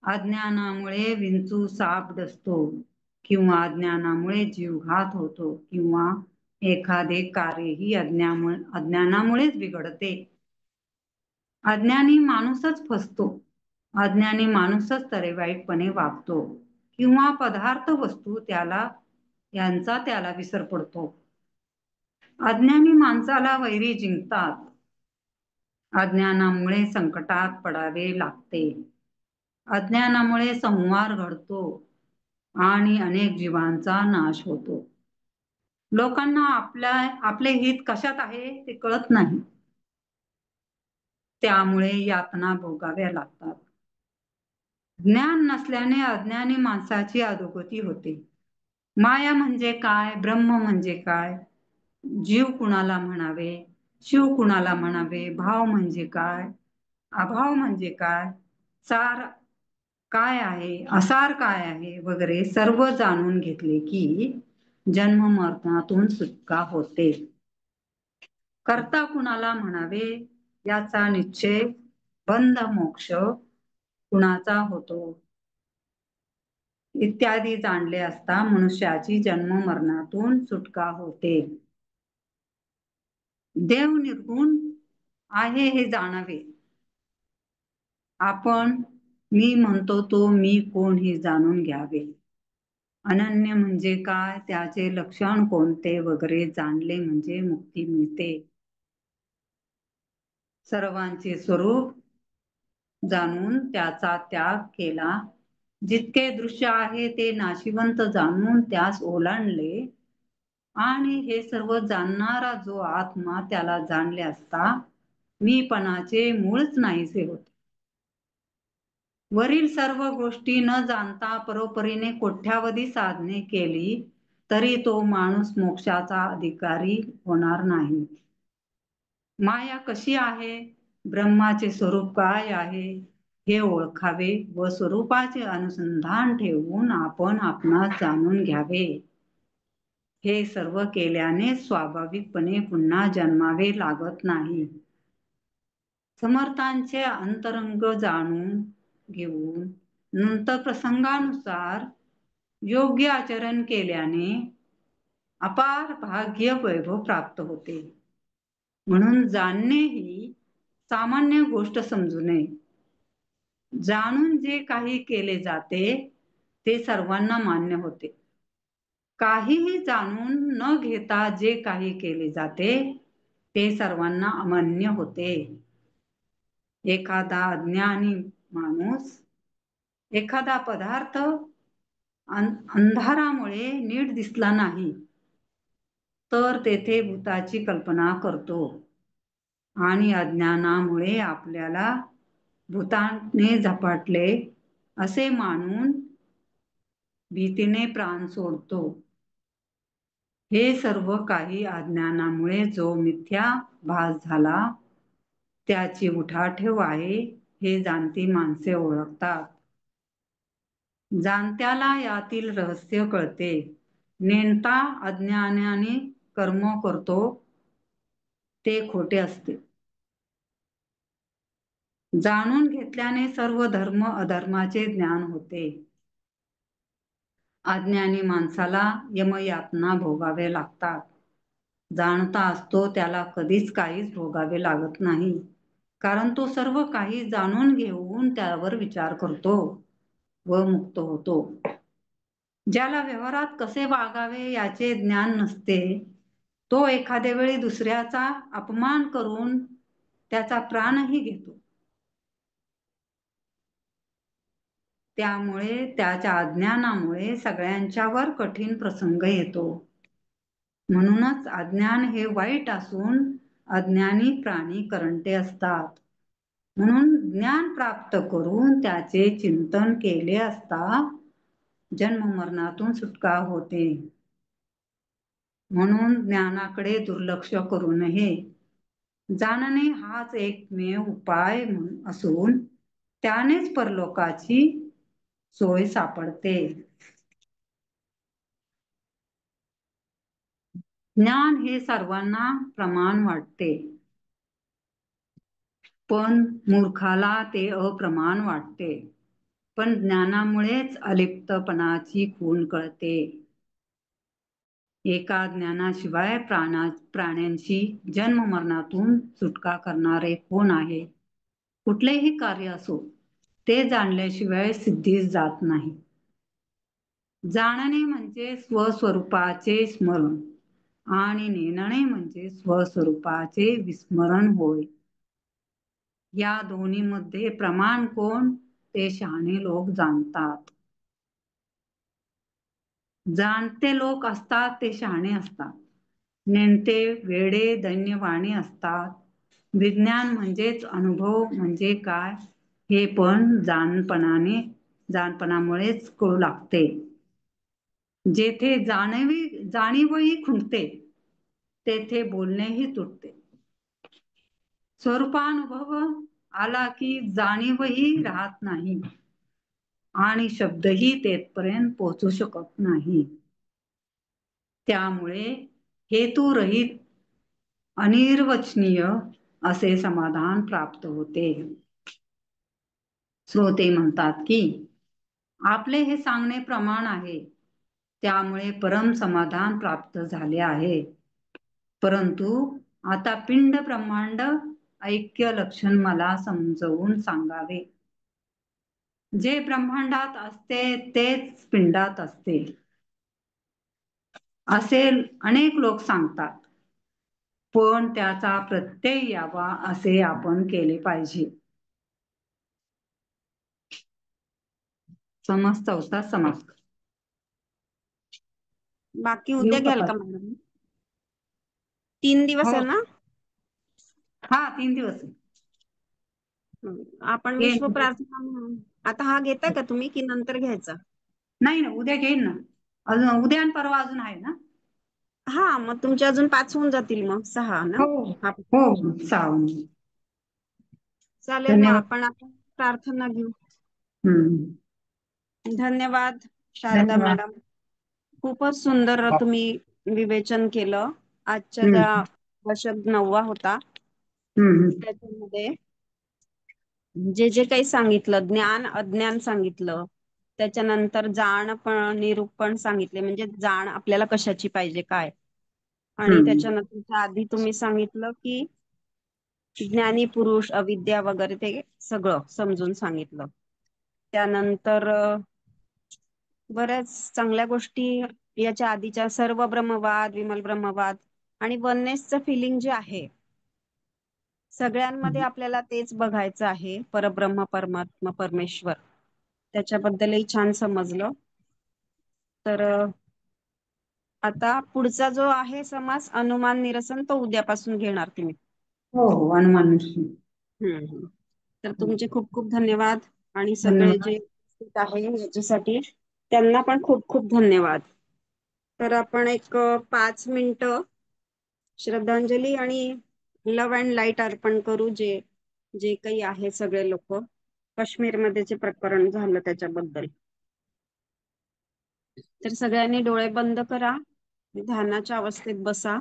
अज्ञानामुळे विंचू साप डसतो, किंवा अज्ञानामुळे जीवघात होतो, किंवा एखादे कार्यही अज्ञानामुळेच बिघडते. अज्ञानी माणूसच फसतो, अज्ञानी माणूसच तरेवाईटपणे वागतो, किंवा पदार्थ वस्तू यांचा त्याला विसर पडतो. अज्ञानी माणसाला वैरी जिंकतात. अज्ञानामुळे संकटात पडावे लागते. अज्ञानामुळे संहार घडतो आणि अनेक जीवांचा नाश होतो. लोकांना आपले हित कशात आहे ते कळत नाही, त्यामुळे यातना भोगाव्या लागतात. ज्ञान नसल्याने अज्ञानी माणसाची अधोगती होते. माया म्हणजे काय, ब्रह्म म्हणजे काय, जीव कुणाला म्हणावे, शिव कुणाला म्हणावे, भाव म्हणजे काय, अभाव म्हणजे काय, सार काय आहे, असार काय आहे, वगैरे सर्व जाणून घेतले की जन्म मरणातून सुटका होते. कर्ता कुणाला म्हणावे याचा निश्चय बंध मोक्ष कुणाचा होतो इत्यादी जाणले असता मनुष्याची जन्म मरणातून सुटका होते. देव निर्गुण आहे हे जाणावे. आपण मी म्हणतो तो मी कोण हे जाणून घ्यावे. अनन्य म्हणजे काय, त्याचे लक्षण कोणते वगैरे जाणले म्हणजे मुक्ती मिळते. सर्वांचे स्वरूप जाणून त्याचा त्याग केला जितके दृश्य आहे ते नाशिवंत जाणून त्यास ओलांडले आणि हे सर्व जाणणारा जो आत्मा त्याला जाणले असता मीपणाचे मूळच नाहीसे होते. वरील सर्व गोष्टी न जाणता परोपरीने कोट्यावधी साधने केली तरी तो माणूस मोक्षाचा अधिकारी होणार नाही. माया कशी आहे, ब्रह्माचे स्वरूप काय आहे हे ओळखावे व स्वरूपाचे अनुसंधान ठेवून आपण आपणास जाणून घ्यावे. हे सर्व केल्याने स्वाभाविकपणे पुन्हा जन्मावे लागत नाही. समर्थांचे अंतरंग जाणून घेऊन नंतर प्रसंगानुसार योग्य आचरण केल्याने अपार भाग्य वैभव प्राप्त होते. म्हणून जाणणे ही सामान्य गोष्ट समजू नये. जाणून जे काही केले जाते ते सर्वांना मान्य होते. काहीही जाणून न घेता जे काही केले जाते ते सर्वांना अमान्य होते. एखादा अज्ञानी माणूस एखादा पदार्थ अंधारामुळे नीट दिसला नाही तर तेथे भूताची कल्पना करतो आणि अज्ञानामुळे आपल्याला भूताने झपाटले असे मानून भीतीने प्राण सोडतो. हे सर्व काही अज्ञानामुळे जो मिथ्या भास झाला त्याची उठाठेव आहे हे जाणती माणसे ओळखतात. जाणत्याला यातील रहस्य कळते. नेणता अज्ञानाने कर्म करतो ते खोटे असते. जाणून घेतल्याने सर्व धर्म अधर्माचे ज्ञान होते. अज्ञानी माणसाला यमयातना भोगावे लागतात. जाणता असतो त्याला कधीच काहीच भोगावे लागत नाही, कारण तो सर्व काही जाणून घेऊन त्यावर विचार करतो व मुक्त होतो. ज्याला व्यवहारात कसे वागावे याचे ज्ञान नसते तो एखाद्या वेळी दुसऱ्याचा अपमान करून त्याचा प्राणही घेतो. त्यामुळे त्याच्या अज्ञानामुळे सगळ्यांच्यावर कठीण प्रसंग येतो. म्हणूनच अज्ञान हे वाईट असून अज्ञानी प्राणी करंटे असतात. म्हणून ज्ञान प्राप्त करून त्याचे चिंतन केले असता जन्म मरणातून सुटका होते. म्हणून ज्ञानाकडे दुर्लक्ष करू नये. जाणणे हाच एकमेव उपाय असून त्यानेच परलोकाची सोय सापडते. ज्ञान हे सर्वांना प्रमाण वाटते, पण मूर्खाला ते अप्रमाण वाटते. पण ज्ञानामुळेच अलिप्तपणाची खूण कळते. एका ज्ञानाशिवाय प्राण्यांची जन्म मरणातून सुटका करणारे कोण आहे? कुठलेही कार्य असो ते जाणल्याशिवाय सिद्धीस जात नाही. जाणणे म्हणजे स्वस्वरूपाचे स्मरण आणि नेणणे म्हणजे स्वस्वरूपाचे विस्मरण होय. या दोन्हीमध्ये प्रमाण कोण ते शहाणे लोक जाणतात. जाणते लोक असतात ते शहाणे असतात. नेणते वेडे दैन्यवाणी असतात. विज्ञान म्हणजेच अनुभव म्हणजे काय हे पण जाणपणामुळेच कळू लागते. जेथे जाणीवही खुंटते तेथे बोलणेही तुटते. स्वरूपानुभव आला की जाणीवही राहत नाही आणि शब्दही तेथपर्यंत पोहोचू शकत नाही. त्यामुळे हेतुरहित अनिर्वचनीय असे समाधान प्राप्त होते. श्रोते म्हणतात की आपले हे सांगणे प्रमाण आहे, त्यामुळे परम समाधान प्राप्त झाले आहे. परंतु आता पिंड ब्रह्मांड ऐक्य लक्षण मला समजवून सांगावे. जे ब्रह्मांडात असते तेच पिंडात असते असे अनेक लोक सांगतात, पण त्याचा प्रत्यय यावा असे आपण केले पाहिजे. समास चौथा समास. बाकी लिहू उद्या का घ्याल का पाठ? मॅडम? 3 दिवस हो. आहे ना? हा, 3 दिवस आहे. आपण विश्व घेईन. प्रार्थना म्हणून आता हा घेता का तुम्ही की नंतर घ्यायचा? नाही ना, उद्या घेईन ना. अजून उद्या आणि परवा अजून आहे ना. हा, मग तुमचे अजून 5 होऊन जातील, मग 6 ना? हो. हा, हो. सावून. चालेल. मग धन्यवाद. आपण आता प्रार्थना घेऊ. हम्म. धन्यवाद शारदा धन्यवाद. मॅडम. खूपच सुंदर तुम्ही विवेचन केलं. आजच्या ज्या हम्म. दशक 9वा होता हम्म. त्याच्यामध्ये जे जे काही सांगितलं, ज्ञान अज्ञान सांगितलं, त्याच्यानंतर जाण पण निरूपण सांगितले, म्हणजे जाण आपल्याला कशाची पाहिजे काय. आणि हम्म. त्याच्यानंतर आधी तुम्ही सांगितलं की ज्ञानी पुरुष अविद्या वगैरे ते सगळं समजून सांगितलं. त्यानंतर बऱ्याच चांगल्या गोष्टी याच्या आधीच्या सर्व ब्रह्मवाद, विमल ब्रह्मवाद आणि वननेसचं फिलिंग जे आहे सगळ्यांमध्ये आपल्याला तेच बघायचं आहे, परब्रह्म परमात्मा परमेश्वर. त्याच्याबद्दलही छान समजलं. तर आता पुढचा जो आहे समास अनुमान निरसन, तो उद्यापासून घेणार तुम्ही. हो हो, हनुमान ऋषी. हम्म. तर तुमचे खूप खूप धन्यवाद. आणि सगळे धन्यवाद. जे उपस्थित आहे याच्यासाठी त्यांना पण खूप खूप धन्यवाद. तर आपण एक 5 मिनिटं श्रद्धांजली आणि लव्ह अँड लाईट अर्पण करू. जे जे काही आहे सगळे लोक, काश्मीरमध्ये जे प्रकरण झालं त्याच्याबद्दल. तर सगळ्यांनी डोळे बंद करा, ध्यानाच्या अवस्थेत बसा.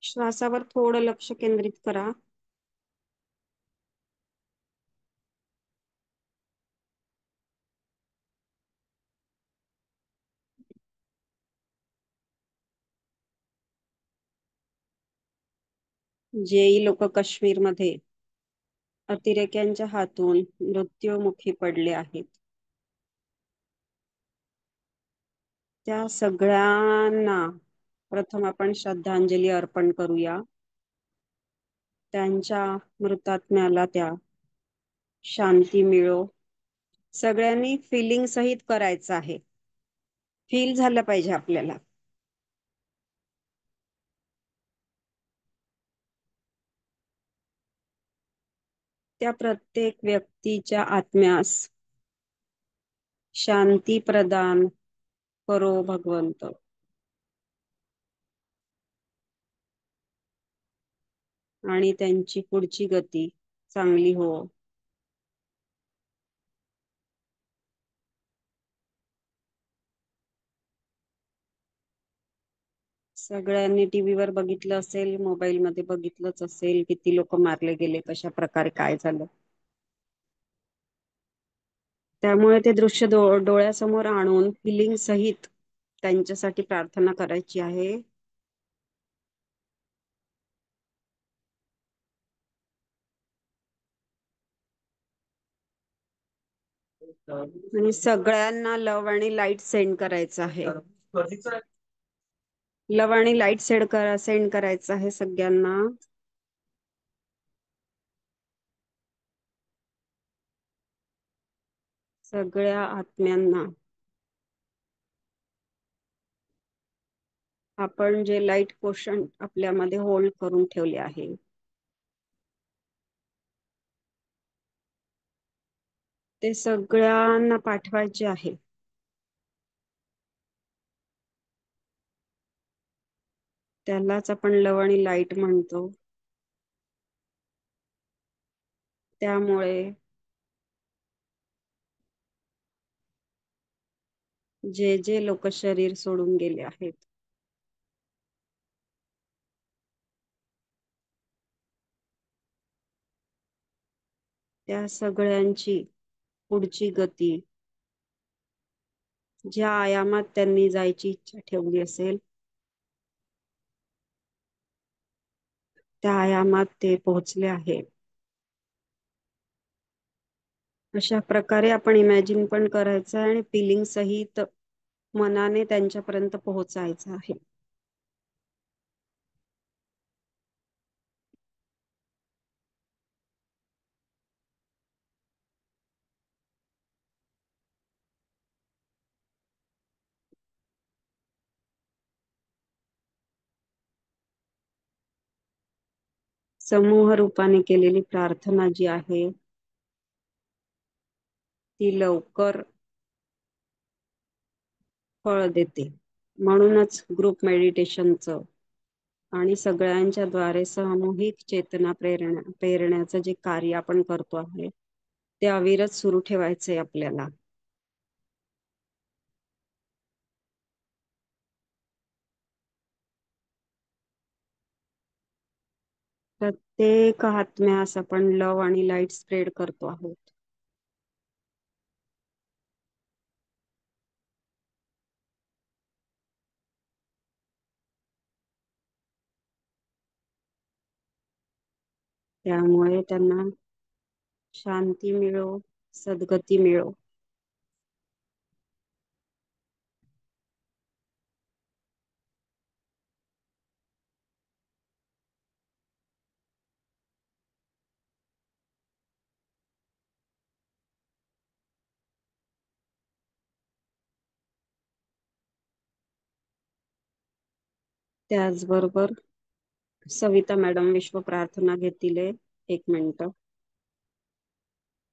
श्वासावर थोडं लक्ष केंद्रित करा. जेही लोक काश्मीरमध्ये अतिरेक्यांच्या हातून मृत्युमुखी पडले आहेत, त्या सगळ्यांना प्रथम आपण श्रद्धांजली अर्पण करूया. त्यांच्या मृतात्म्याला त्या शांती मिळो. सगळ्यांनी फिलिंग सहित करायचं आहे. फील झालं पाहिजे आपल्याला. त्या प्रत्येक व्यक्तीच्या आत्म्यास शांती प्रदान करो भगवंत. आणि त्यांची पुढची गती चांगली हो. सगळ्यांनी टीव्हीवर बघितलं असेल, मोबाईल मध्ये बघितलंच असेल, किती लोक मारले गेले, कशा प्रकारे काय झालं. त्यामुळे ते दृश्य डोळ्यासमोर आणून फिलिंग सहित त्यांच्यासाठी प्रार्थना करायची आहे. आणि सगळ्यांना लव आणि लाईट सेंड करायचं आहे. लव आणि लाईट सेंड करायचं आहे सगळ्यांना. सगळ्या आत्म्यांना आपण जे लाईट पोषण आपल्यामध्ये होल्ड करून ठेवले आहे, ते सगळ्यांना पाठवायचे आहे. त्यालाच आपण लव आणि लाईट म्हणतो. त्यामुळे जे जे लोक शरीर सोडून गेले आहेत, त्या सगळ्यांची पुढची गती ज्या आयामात त्यांनी जायची इच्छा ठेवली असेल, त्या आयामात ते पोहोचले आहे. अशा प्रकारे आपण इमॅजिन पण करायचं आणि फिलिंग सहित मनाने त्यांच्यापर्यंत पोहोचायचं आहे. समूह रूपाने केलेली प्रार्थना जी आहे ती लवकर फळ देते. म्हणूनच ग्रुप मेडिटेशनचं आणि सगळ्यांच्या द्वारे सामूहिक चेतना पेरण्याचं जे कार्य आपण करतो आहे ते अविरत सुरू ठेवायचंय आपल्याला. प्रत्येक आत्म्यास आपण लव आणि लाईट स्प्रेड करतो आहोत. त्यामुळे त्यांना शांती मिळो, सद्गती मिळो. त्याचबरोबर सविता मॅडम विश्व प्रार्थना घेतील. 1 मिनिट.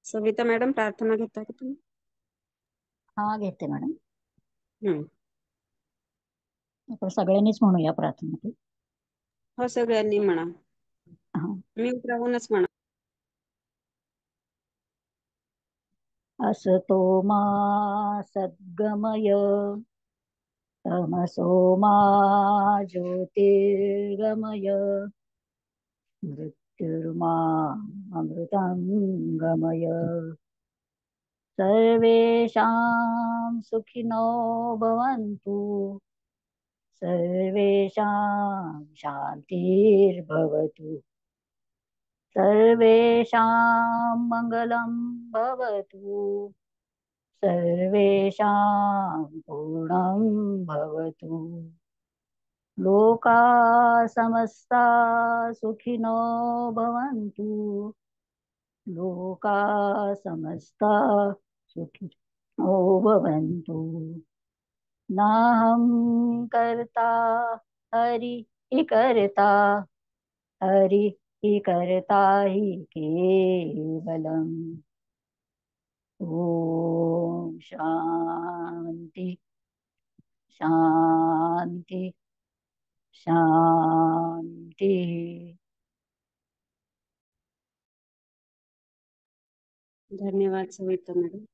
सविता मॅडम प्रार्थना घेता का तुम्ही? हा, घेते मॅडम. हम्म. आपण सगळ्यांनीच म्हणूया प्रार्थना. हो, सगळ्यांनी म्हणा. हा. मी राहूनच म्हणा. असतो मा सद्गमय तमसो मा ज्योतिर्गमय मृत्युर्मा अमृतंगमय सर्वेषां सुखिनो भवन्तु सर्वेषां शान्तिर्भवतु सर्वेषां मङ्गलं भवतु सर्वेषां पूर्णं भवतु लोका समस्ता सुखिनो भवन्तु लोका समस्ता सुखिनो भवन्तु नाहं कर्ता हरिः कर्ता हरिः कर्ता हि केवलम् ॐ शान्ति शान्ति शांती. धन्यवाद सविता मॅडम.